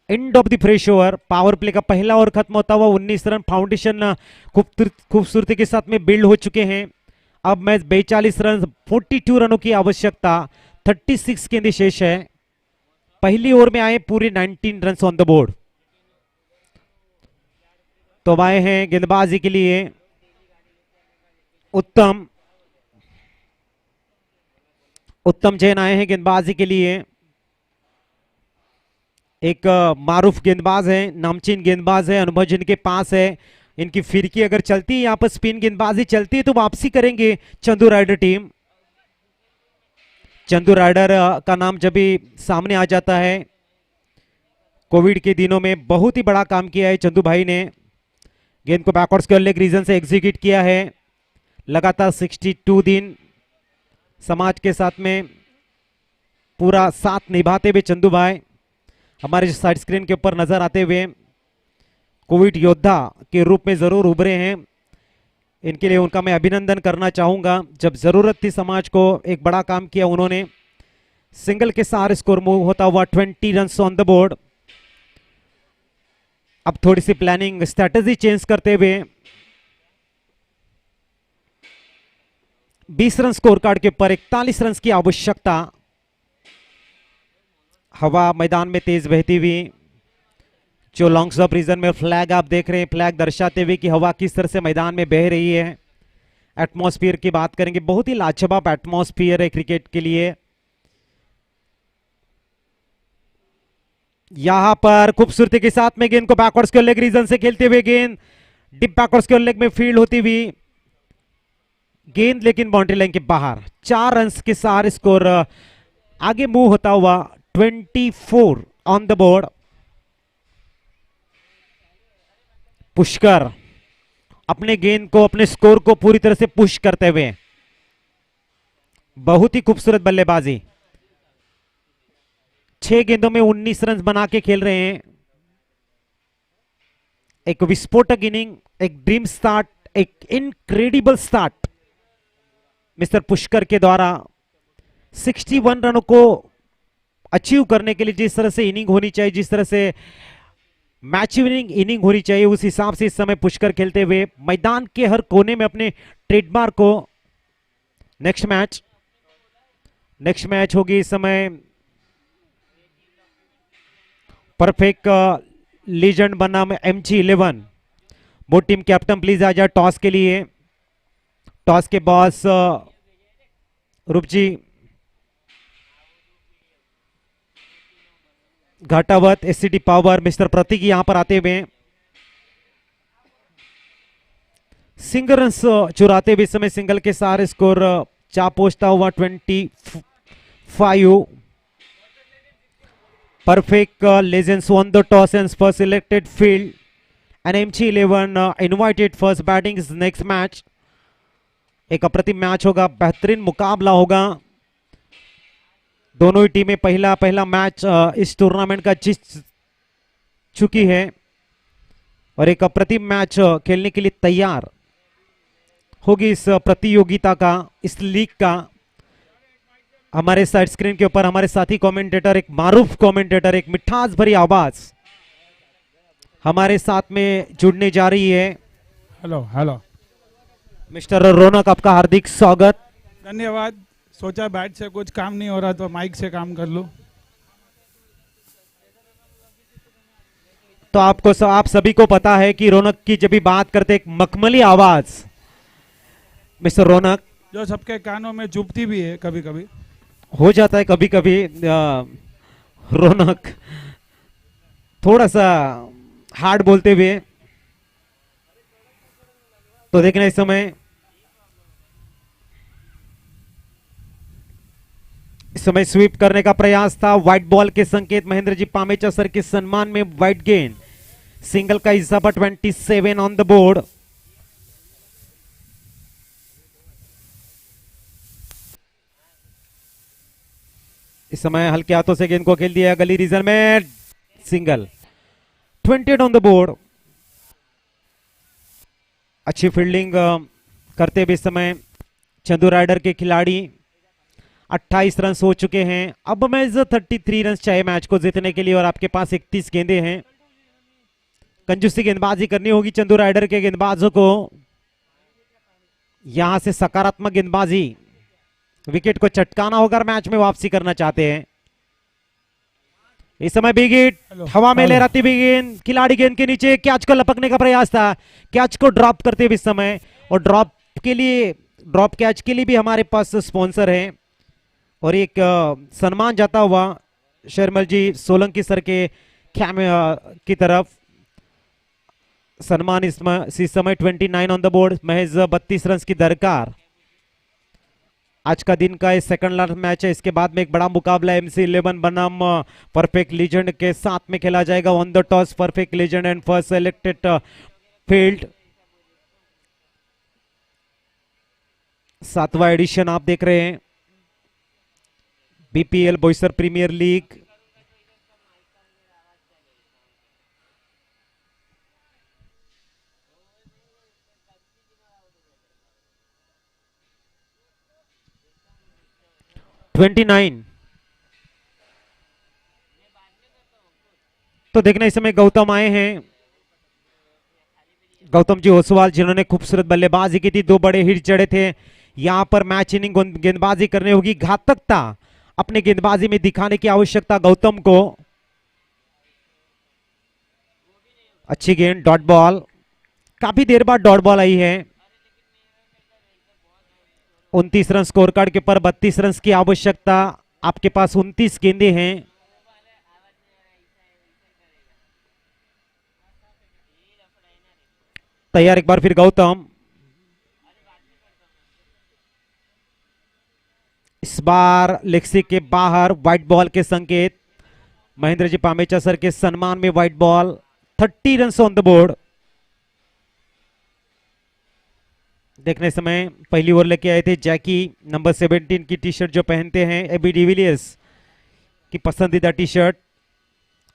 End of the fresh over, power play का पहला ओवर खत्म होता हुआ 19 रन। फाउंडेशन खूबसूरती के साथ में बिल्ड हो चुके हैं। अब मैच 42 रन, 42 रनों की आवश्यकता, 36 गेंदें शेष है। पहली ओवर में आए पूरे 19 रन ऑन द बोर्ड। तो आए हैं गेंदबाजी के लिए उत्तम जैन आए हैं गेंदबाजी के लिए। एक मारूफ गेंदबाज है, नामचीन गेंदबाज है, अनुभव जिनके पास है। इनकी फिरकी अगर चलती है, यहां पर स्पिन गेंदबाजी चलती है तो वापसी करेंगे Chandu rider team. Chandu rider का नाम जब भी सामने आ जाता है, कोविड के दिनों में बहुत ही बड़ा काम किया है चंदू भाई ने। गेंद को बैकवर्ड स्क्वायर लेग रीजन से एग्जीक्यूट किया है। लगातार 62 दिन समाज के साथ में पूरा साथ निभाते हुए चंदू भाई हमारे साइड स्क्रीन के ऊपर नजर आते हुए कोविड योद्धा के रूप में जरूर उभरे हैं। इनके लिए उनका मैं अभिनंदन करना चाहूंगा। जब जरूरत थी समाज को, एक बड़ा काम किया उन्होंने। सिंगल के सारे स्कोर मूव होता हुआ 20 रन ऑन द बोर्ड। अब थोड़ी सी प्लानिंग स्ट्रेटेजी चेंज करते हुए 20 रन स्कोर कार्ड के ऊपर 41 रन की आवश्यकता। हवा मैदान में तेज बहती हुई, जो लॉन्ग स्टॉप रीजन में फ्लैग आप देख रहे हैं, फ्लैग दर्शाते हुए कि हवा किस तरह से मैदान में बह रही है। एटमॉस्फेयर की बात करेंगे, बहुत ही लाजवाब एटमॉस्फेयर है क्रिकेट के लिए। यहां पर खूबसूरती के साथ में गेंद को बैकवर्ड के लेग रीजन से खेलते हुए गेंद डिप बैकवर्ड्स के लेग में फील्ड होती हुई गेंद, लेकिन बाउंड्री लाइन के बाहर। 4 रन के साथ स्कोर आगे मूव होता हुआ 24 ऑन द बोर्ड। पुष्कर अपने गेंद को, अपने स्कोर को पूरी तरह से पुश करते हुए, बहुत ही खूबसूरत बल्लेबाजी। 6 गेंदों में 19 रन बना के खेल रहे हैं। एक विस्फोटक इनिंग, एक ड्रीम स्टार्ट, एक इनक्रेडिबल स्टार्ट मिस्टर पुष्कर के द्वारा। 61 रनों को अचीव करने के लिए जिस तरह से इनिंग होनी चाहिए, जिस तरह से मैच विनिंग इनिंग होनी चाहिए, उस हिसाब से इस समय पुष्कर खेलते हुए मैदान के हर कोने में अपने ट्रेडमार्क को। नेक्स्ट मैच होगी इस समय परफेक्ट लीजेंड बनाम MG11। वो टीम कैप्टन प्लीज आ जाए टॉस के लिए। टॉस के बॉस रूप जी घाटावत, SCD पावर, मिस्टर प्रतीक यहां पर आते हुए सिंगल रन चुराते हुए समय सिंगल के सारे स्कोर चा पहुंचता हुआ 25। Perfect legends won the toss and first selected field and MG11 invited first batting is next match। एक अप्रतिम मैच होगा, बेहतरीन मुकाबला होगा। दोनों ही टीमें पहला मैच इस टूर्नामेंट का जीत चुकी है और एक अप्रतिम मैच खेलने के लिए तैयार होगी इस प्रतियोगिता का, इस लीग का। हमारे साइड स्क्रीन के ऊपर हमारे साथी कमेंटेटर, एक मारूफ कमेंटेटर, एक मिठास भरी आवाज हमारे साथ में जुड़ने जा रही है। हेलो मिस्टर रौनक, आपका हार्दिक स्वागत। धन्यवाद। सोचा बैट से कुछ काम नहीं हो रहा तो माइक से काम कर लो। तो आप सभी को पता है कि रौनक की जब भी बात करते एक मखमली आवाज, मिस्टर रौनक, जो सबके कानों में चुभती भी है, कभी कभी हो जाता है। कभी कभी रौनक थोड़ा सा हार्ड बोलते हुए। तो देखना इस समय स्वीप करने का प्रयास था। व्हाइट बॉल के संकेत महेंद्र जी पामेचा सर के सम्मान में व्हाइट गेंद, सिंगल का हिस्सा पर 27 ऑन द बोर्ड। इस समय हल्के हाथों से गेंद को खेल दिया गली रीजन में, सिंगल। 28 on the board. अच्छी फील्डिंग करते हुए इस समय चंदू राइडर के खिलाड़ी। 28 रन हो चुके हैं। अब मैं 33 रन चाहिए मैच को जीतने के लिए और आपके पास 31 गेंदे हैं। कंजूसी गेंदबाजी करनी होगी चंदू राइडर के गेंदबाजों को। यहां से सकारात्मक गेंदबाजी, विकेट को चटकाना होगा, मैच में वापसी करना चाहते हैं। इस समय बिग हिट, हवा में लहराती हुई गेंद, खिलाड़ी गेंद के नीचे, कैच को लपकने का प्रयास था। कैच को ड्रॉप करते हुए इस समय, और ड्रॉप कैच के लिए भी हमारे पास स्पॉन्सर है और एक सम्मान जाता हुआ शर्मल जी सोलंकी सर के की तरफ। सम्मान इस समय 29 ऑन द बोर्ड, महज 32 रन की दरकार। आज का दिन का सेकंड लास्ट मैच है। इसके बाद में एक बड़ा मुकाबला MC11 बनाम परफेक्ट लीजेंड के साथ में खेला जाएगा। On the toss perfect legend and first selected field. 7वां एडिशन आप देख रहे हैं, BPL बॉयसर प्रीमियर लीग। तो देखना इस समय गौतम आए हैं, गौतम जी ओसवाल, जिन्होंने खूबसूरत बल्लेबाजी की थी। 2 बड़े हिट जड़े थे। यहां पर मैच इनिंग गेंदबाजी करनी होगी। घातकता अपने गेंदबाजी में दिखाने की आवश्यकता गौतम को। अच्छी गेंद, डॉट बॉल, काफी देर बाद डॉट बॉल आई है। 29 रन स्कोर कार्ड के ऊपर 32 रन की आवश्यकता। आपके पास 29 गेंदे हैं। तैयार एक बार फिर गौतम। इस बार लेक्सी के बाहर व्हाइट बॉल के संकेत। महेंद्र जी पामेचा सर के सम्मान में white ball. 30 run on the board. देखने समय पहली ओवर लेके आए थे जैकी, नंबर 17 की टी शर्ट जो पहनते हैं एबी डिविलियर्स की पसंदीदा टी शर्ट।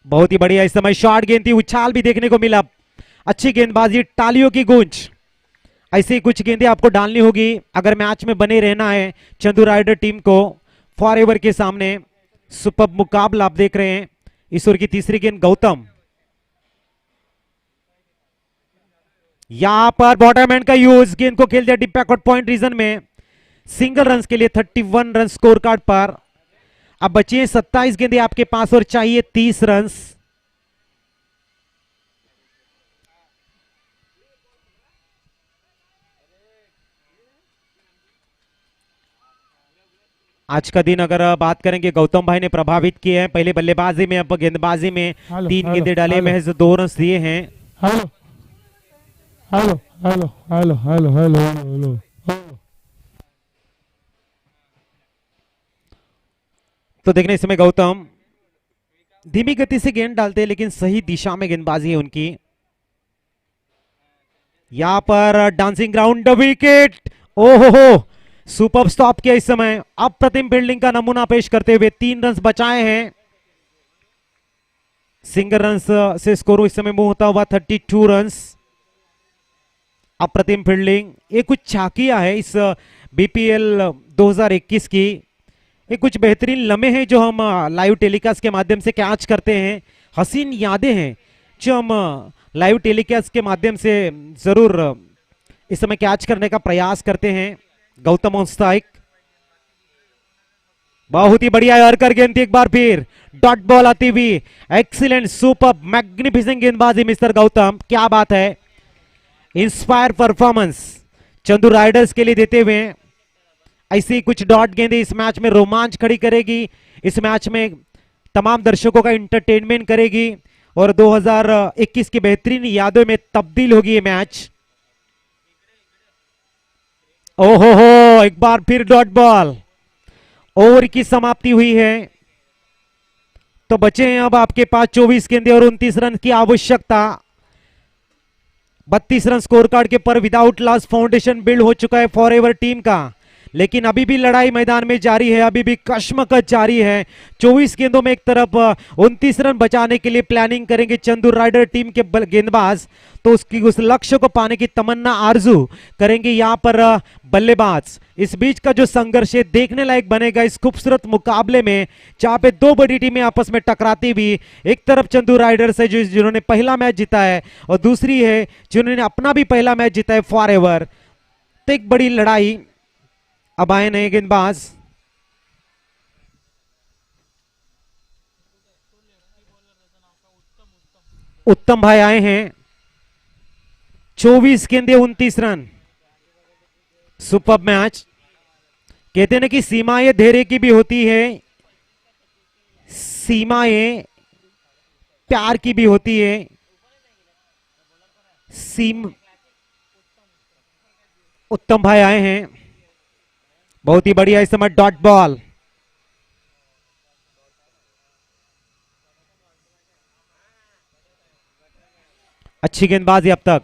बहुत ही बढ़िया इस समय शॉर्ट गेंद थी, उछाल भी देखने को मिला। अच्छी गेंदबाजी, तालियों की गूंज। ऐसे ही कुछ गेंदें आपको डालनी होगी अगर मैच में बने रहना है चंदू राइडर टीम को फॉरएवर के सामने। सुपर मुकाबला आप देख रहे हैं। इस ओवर की तीसरी गेंद गौतम। यहां पर बॉटम एंड का यूज, गेंद को खेल दिया डीप बैकवर्ड पॉइंट रीजन में। सिंगल रन के लिए 31 रन स्कोर कार्ड पर। अब बचिए 27 गेंदें आपके पास और चाहिए 30 रन। आज का दिन अगर बात करेंगे गौतम भाई ने प्रभावित किए हैं। पहले बल्लेबाजी में, अब गेंदबाजी में 3 गेंदें डाले, महज 2 रन दिए हैं। Hello hello hello hello hello hello hello. तो देखने समय गौतम धीमी गति से गेंद डालते हैं लेकिन सही दिशा में गेंदबाजी है उनकी। यहां पर डांसिंग ग्राउंड विकेट। ओहो, सुपर स्टॉप किया इस समय। अप्रतिम फील्डिंग का नमूना पेश करते हुए 3 रन बचाए हैं। सिंगल रन से स्कोर इस समय मूव होता हुआ 32 रन। अप्रतिम फील्डिंग। ये कुछ झांकियां है इस बीपीएल 2021 की। ये कुछ बेहतरीन लम्हे हैं जो हम लाइव टेलीकास्ट के माध्यम से कैच करते हैं। हसीन यादें हैं जो हम लाइव टेलीकास्ट के माध्यम से जरूर इस समय कैच करने का प्रयास करते हैं। Gautam on strike. बहुत ही बढ़िया यॉर्कर गेंद थी एक बार फिर। डॉट बॉल आती हुई। एक्सीलेंट, सुपर, मैग्निफिसेंट गेंदबाजी मिस्टर गौतम। क्या बात है। इंस्पायर परफॉर्मेंस चंदू राइडर्स के लिए देते हुए ऐसी कुछ डॉट गेंदें इस मैच में रोमांच खड़ी करेगी। इस मैच में तमाम दर्शकों का एंटरटेनमेंट करेगी और 2021 की बेहतरीन यादों में तब्दील होगी ये मैच। ओहो हो, एक बार फिर डॉट बॉल। ओवर की समाप्ति हुई है तो बचे हैं अब आपके पास 24 गेंदें और 29 रन की आवश्यकता। 32 रन स्कोर कार्ड के पर विदाउट लॉस फाउंडेशन बिल्ड हो चुका है फॉरएवर टीम का। लेकिन अभी भी लड़ाई मैदान में जारी है, अभी भी कश्मकश जारी है। 24 गेंदों में एक तरफ 29 रन बचाने के लिए प्लानिंग करेंगे चंदू राइडर टीम के गेंदबाज, तो उस लक्ष्य को पाने की तमन्ना आरजू करेंगे यहां पर बल्लेबाज। इस बीच का जो संघर्ष है देखने लायक बनेगा इस खूबसूरत मुकाबले में, जहां पे 2 बड़ी टीमें आपस में टकराती हुई। एक तरफ चंदू राइडर्स है जिन्होंने पहला मैच जीता है और दूसरी है जिन्होंने अपना भी पहला मैच जीता है फॉरएवर। तो एक बड़ी लड़ाई। अब आए नए गेंदबाज। उत्तम भाई आए हैं। 24 गेंदें 29 रन। Super match. कहते हैं ना कि सीमाएं धैर्य की भी होती है, सीमाएं प्यार की भी होती है। उत्तम भाई आए हैं। बहुत ही बढ़िया इस समय डॉट बॉल। अच्छी गेंदबाजी अब तक।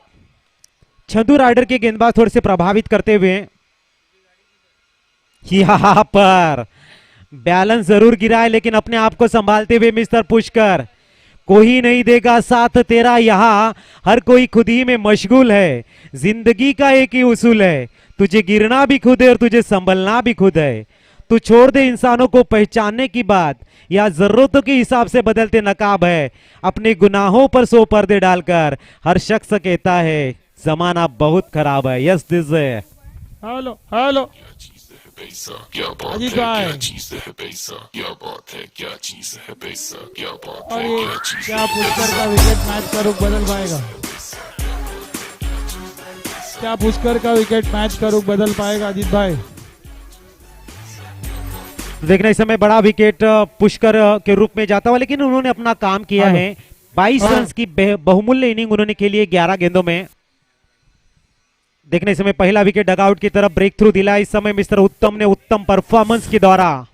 चंदू राइडर के गेंदबाज थोड़े से प्रभावित करते हुए यहां पर बैलेंस जरूर गिरा है लेकिन अपने आप को संभालते हुए मिस्टर पुष्कर। कोई नहीं देगा साथ तेरा यहां, हर कोई खुद ही में मशगूल है। जिंदगी का एक ही उसूल है, तुझे गिरना भी खुद है और तुझे संभलना भी खुद है। तू छोड़ दे इंसानों को पहचानने की बात, या जरूरतों के हिसाब से बदलते नकाब है। अपने गुनाहों पर 100 पर्दे डालकर हर शख्स कहता है जमाना बहुत खराब है। यस दिस है। हेलो हेलो अजीत भाई, और ये क्या पुष्कर का विकेट मैच का रुख बदल पाएगा? क्या पुष्कर का विकेट मैच का रुख बदल पाएगा अजीत भाई? देखना इस समय बड़ा विकेट पुष्कर के रूप में जाता हुआ, लेकिन उन्होंने अपना काम किया है। 22 रन की बहुमूल्य इनिंग उन्होंने खेली है 11 गेंदों में। देखने समय पहला विकेट डगआउट की तरफ ब्रेक थ्रू दिला। इस समय मिस्टर उत्तम ने उत्तम परफॉर्मेंस के द्वारा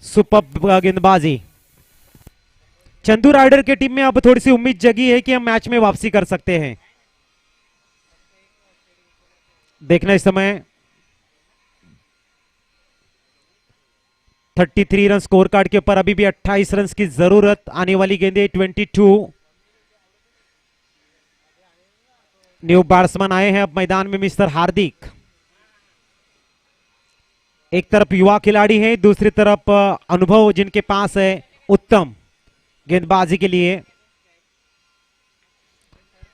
सुपर गेंदबाजी। चंदू राइडर के टीम में अब थोड़ी सी उम्मीद जगी है कि हम मैच में वापसी कर सकते हैं। देखना इस समय 33 रन स्कोर कार्ड के ऊपर, अभी भी 28 रन की जरूरत। आने वाली गेंदे 22। न्यू बैट्समैन आए हैं अब मैदान में मिस्टर हार्दिक। एक तरफ युवा खिलाड़ी है, दूसरी तरफ अनुभव जिनके पास है उत्तम गेंदबाजी के लिए।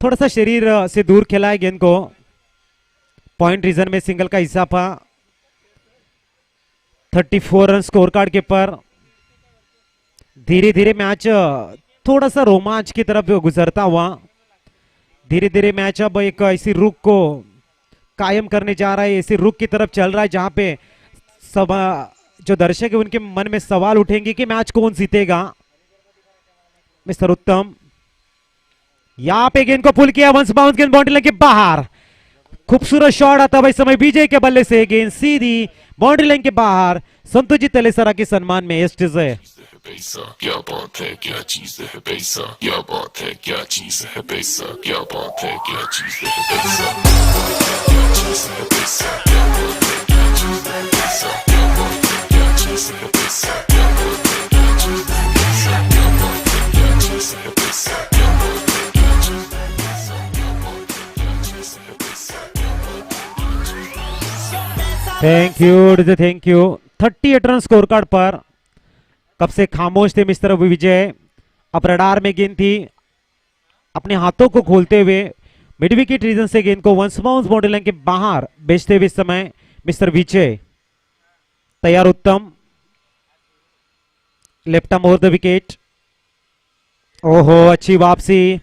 थोड़ा सा शरीर से दूर खेला है गेंद को। पॉइंट रीजन में सिंगल का इजाफा। 34 रन स्कोर कार्ड के पर। धीरे धीरे मैच थोड़ा सा रोमांच की तरफ गुजरता हुआ। धीरे धीरे मैच अब एक ऐसी रुख को कायम करने जा रहा है, ऐसी रुख की तरफ चल रहा है जहां पे सब जो दर्शक है उनके मन में सवाल उठेंगे कि मैच कौन जीतेगा। मिस्टर उत्तम यहां पे गेंद को पुल किया, वंस बाउंस गेंद बाउंड्री लाइन के बाहर। खूबसूरत शॉट आता है समय विजय के बल्ले से, गेंद सीधी बाउंड्री लाइन के बाहर। संतोषजी तलेसरा के सम्मान में एस्टिज है। पैसा क्या बात है, क्या चीज है पैसा, क्या बात है, क्या चीज है पैसा, क्या बात है, क्या चीज है पैसा, क्या चीज है पैसा, क्या बात है, क्या चीज है पैसा, क्या बात है, क्या चीज है पैसा, क्या बात है, क्या चीज है पैसा, क्या बात है, क्या चीज है पैसा, क्या बात है, क्या चीज है पैसा, क्या बात है, क्या चीज है पैसा, क्या बात है। Thank you 38 run score card पर। कब से खामोश थे मिस्टर विजय, अब रडार में गेंद थी। अपने हाथों को खोलते हुए मिड विकेट रीजन से गेंद को वंस बाउंस बाउंड्री लाइन के बाहर भेजते हुए समय मिस्टर विजय तैयार। उत्तम left arm over the wicket. ओहो अच्छी वापसी,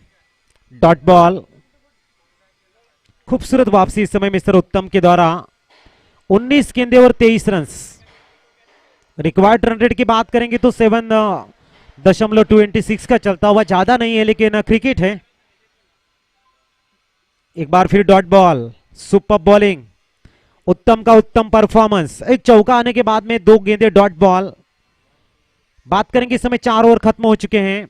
डॉट बॉल। खूबसूरत वापसी इस समय मिस्टर उत्तम के द्वारा। 19 गेंदे और 23 रन। रिक्वायर्ड रन रेट की बात करेंगे तो 7.26 का चलता हुआ, ज्यादा नहीं है लेकिन क्रिकेट है। एक बार फिर डॉट बॉल, सुपर बॉलिंग, उत्तम का उत्तम परफॉर्मेंस। एक चौका आने के बाद में 2 गेंदे डॉट बॉल। बात करेंगे इस समय 4 ओवर खत्म हो चुके हैं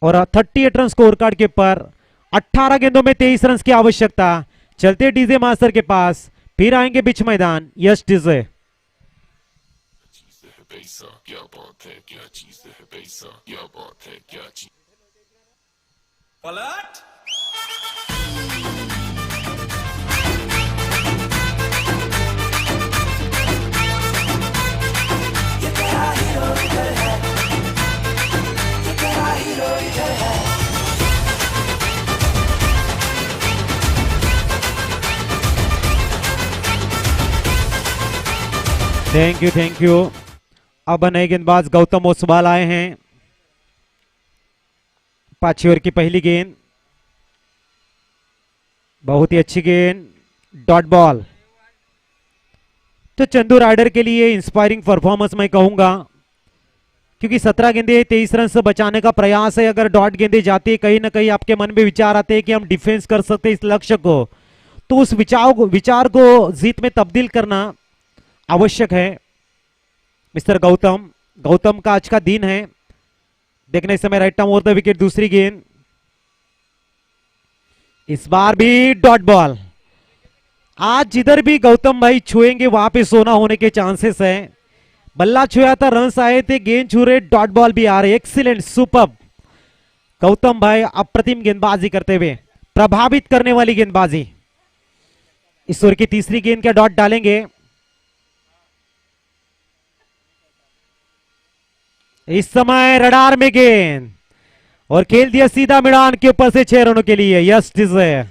और 38 रन स्कोर कार्ड के पर। 18 गेंदों में 23 रन की आवश्यकता। चलते डीजे मास्टर के पास, फिर आएंगे बीच मैदान। यस डीजे पैसा क्या बात है, क्या चीज है पैसा, क्या बात है, क्या चीज। पलट थैंक यू। अब नए गेंदबाज गौतम ओसवाल आए हैं। 5 ओवर की पहली गेंद, बहुत ही अच्छी गेंद, डॉट बॉल। तो चंदू राइडर के लिए इंस्पायरिंग परफॉर्मेंस मैं कहूंगा, क्योंकि 17 गेंदे 23 रन से बचाने का प्रयास है। अगर डॉट गेंदे जाती है, कहीं ना कहीं आपके मन में विचार आते हैं कि हम डिफेंस कर सकते हैं इस लक्ष्य को, तो उस विचार को जीत में तब्दील करना आवश्यक है। मिस्टर गौतम का आज का दिन है। देखने इस समय right arm over the wicket, दूसरी गेंद, इस बार भी डॉट बॉल। आज जिधर भी गौतम भाई छुएंगे वहां पे सोना होने के चांसेस हैं। बल्ला छुआ था, रन आए थे, गेंद छू रहे, डॉट बॉल भी आ रहे। Excellent, super. गौतम भाई अप्रतिम गेंदबाजी करते हुए, प्रभावित करने वाली गेंदबाजी। इस ओवर की तीसरी गेंद का डॉट डालेंगे। इस समय रडार में गेंद और खेल दिया सीधा मैदान के ऊपर से 6 रनों के लिए। Yes DJ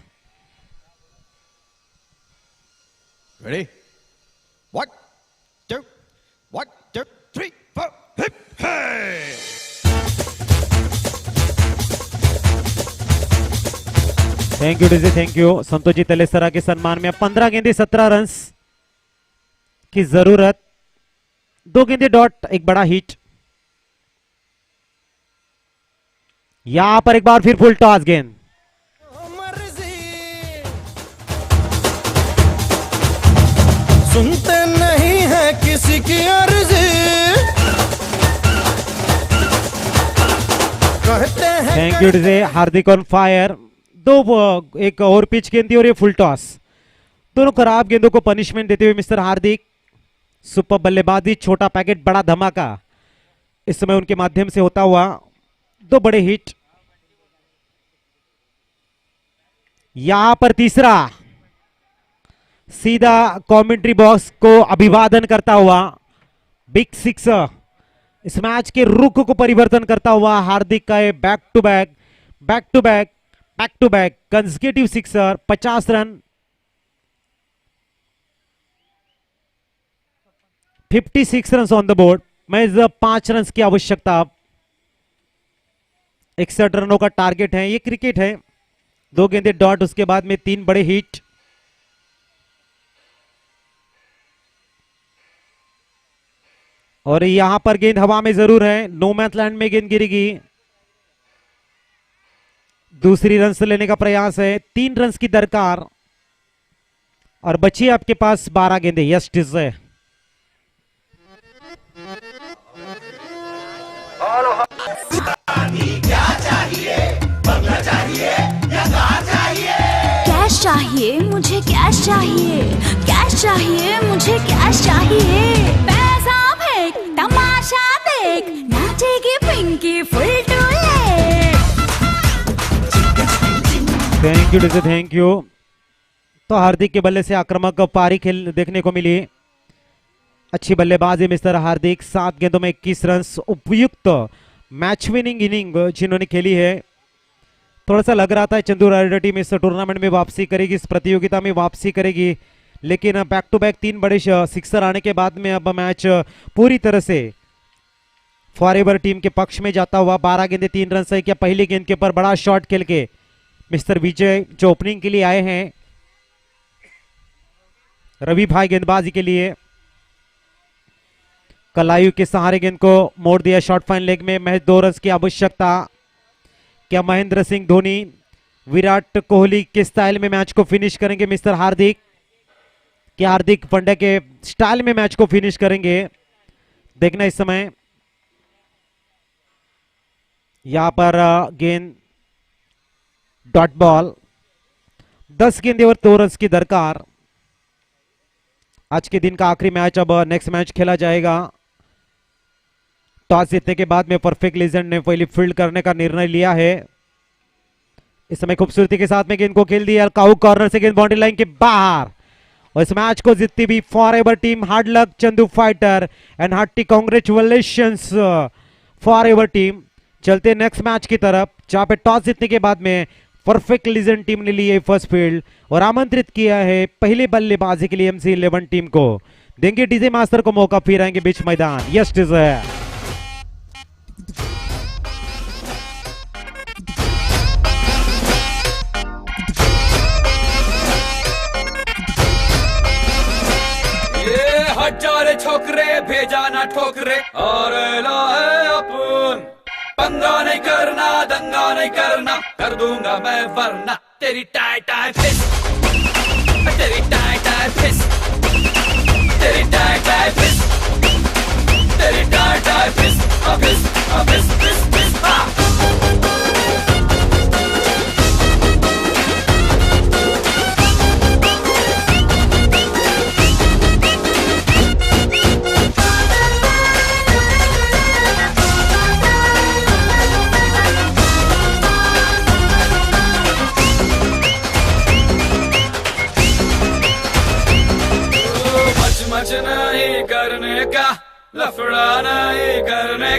Ready? 1, 2, 1, 2, 3, 4, hip, hey! Thank you DJ, thank you. Santoshji Talesara के सम्मान में 15 गेंदे 17 रन की जरूरत। 2 गेंदे डॉट, एक बड़ा हिट। यहां पर एक बार फिर फुल टॉस गेंद। सुनते नहीं है किसी की अर्जी, कहते हैं। Thank you DJ. Hardik on fire. एक और पिच गेंद थी और ये फुल टॉस, दोनों खराब गेंदों को पनिशमेंट देते हुए मिस्टर हार्दिक। सुपर बल्लेबाजी, छोटा पैकेट, बड़ा धमाका इस समय उनके माध्यम से होता हुआ। 2 बड़े हिट। यहां पर तीसरा सीधा कमेंट्री बॉक्स को अभिवादन करता हुआ बिग सिक्सर, इस मैच के रुख को परिवर्तन करता हुआ हार्दिक का back to back back to back back to back consecutive sixer. 50 run, 56 run on the board. महज 5 रन की आवश्यकता। 61 रनों का टारगेट है। ये क्रिकेट है, 2 गेंदे डॉट, उसके बाद में 3 बड़े हिट। और यहां पर गेंद हवा में जरूर है, नो मैच लैंड में गेंद गिरेगी। दूसरी रन से लेने का प्रयास है, 3 रन की दरकार और बची आपके पास 12 गेंदे। Yes DJ. कैश चाहिए मुझे, कैश चाहिए, कैश चाहिए मुझे, कैश चाहिए। पैसा फेंक, तमाशा देख, नाचेगी पिंकी फुल टूले। Thank you DJ, thank you. तो हार्दिक के बल्ले से आक्रामक पारी खेल देखने को मिली। अच्छी बल्लेबाजी मिस्टर हार्दिक। 7 गेंदों में 21 रन, उपयुक्त मैच विनिंग इनिंग जिन्होंने खेली है। थोड़ा सा लग रहा था चंदू रायडा टीम इस टूर्नामेंट में वापसी करेगी, इस प्रतियोगिता में वापसी करेगी, लेकिन बैक टू बैक 3 बड़े सिक्सर आने के बाद में अब मैच पूरी तरह से फॉरएवर टीम के पक्ष में जाता हुआ। 12 गेंदे 3 रन से। क्या पहली गेंद के ऊपर बड़ा शॉट खेल के मिस्टर विजय जो ओपनिंग के लिए आए हैं, रवि भाई गेंदबाजी के लिए। कलायु के सहारे गेंद को मोड़ दिया शॉर्ट फाइन लेग में। महज 2 रन की आवश्यकता। क्या महेंद्र सिंह धोनी, विराट कोहली के स्टाइल में मैच को फिनिश करेंगे मिस्टर हार्दिक? क्या हार्दिक पांड्या के स्टाइल में मैच को फिनिश करेंगे? देखना इस समय। यहां पर गेंद डॉट बॉल। 10 गेंदे और 2 रन की दरकार। आज के दिन का आखिरी मैच, अब नेक्स्ट मैच खेला जाएगा। टॉस जीतने के बाद में परफेक्ट लीजेंड ने पहली फील्ड करने का निर्णय लिया है। इस समय खूबसूरती के साथ में गेंद को खेल दिया। काउ कॉर्नर से गेंद बाउंड्री लाइन के बाहर। और इस मैच को जीतती भी forever team. Hard luck Chandu fighter and hearty congratulations forever team. चलते नेक्स्ट मैच की तरफ, जहां पे टॉस जीतने के बाद में परफेक्ट लीजेंड टीम ने ली है फर्स्ट फील्ड और आमंत्रित किया है पहले बल्लेबाजी के लिए MC 11 टीम को। देंगे डीजे मास्टर को मौका, फिर आएंगे बीच मैदान। Yes DJ. हजारे छोकरे भेजा ना ठोकरे और लाए अपन। पंगा नहीं करना, दंगा नहीं करना, कर दूंगा मैं वरना। तेरी टाई टाई फिस, तेरी टाई टाई फिस, तेरी टाई टाई फिस, तेरी टाई टाई फिस, फिस फिस फिस फिस। मच नहीं करने का, लफड़ा नहीं करने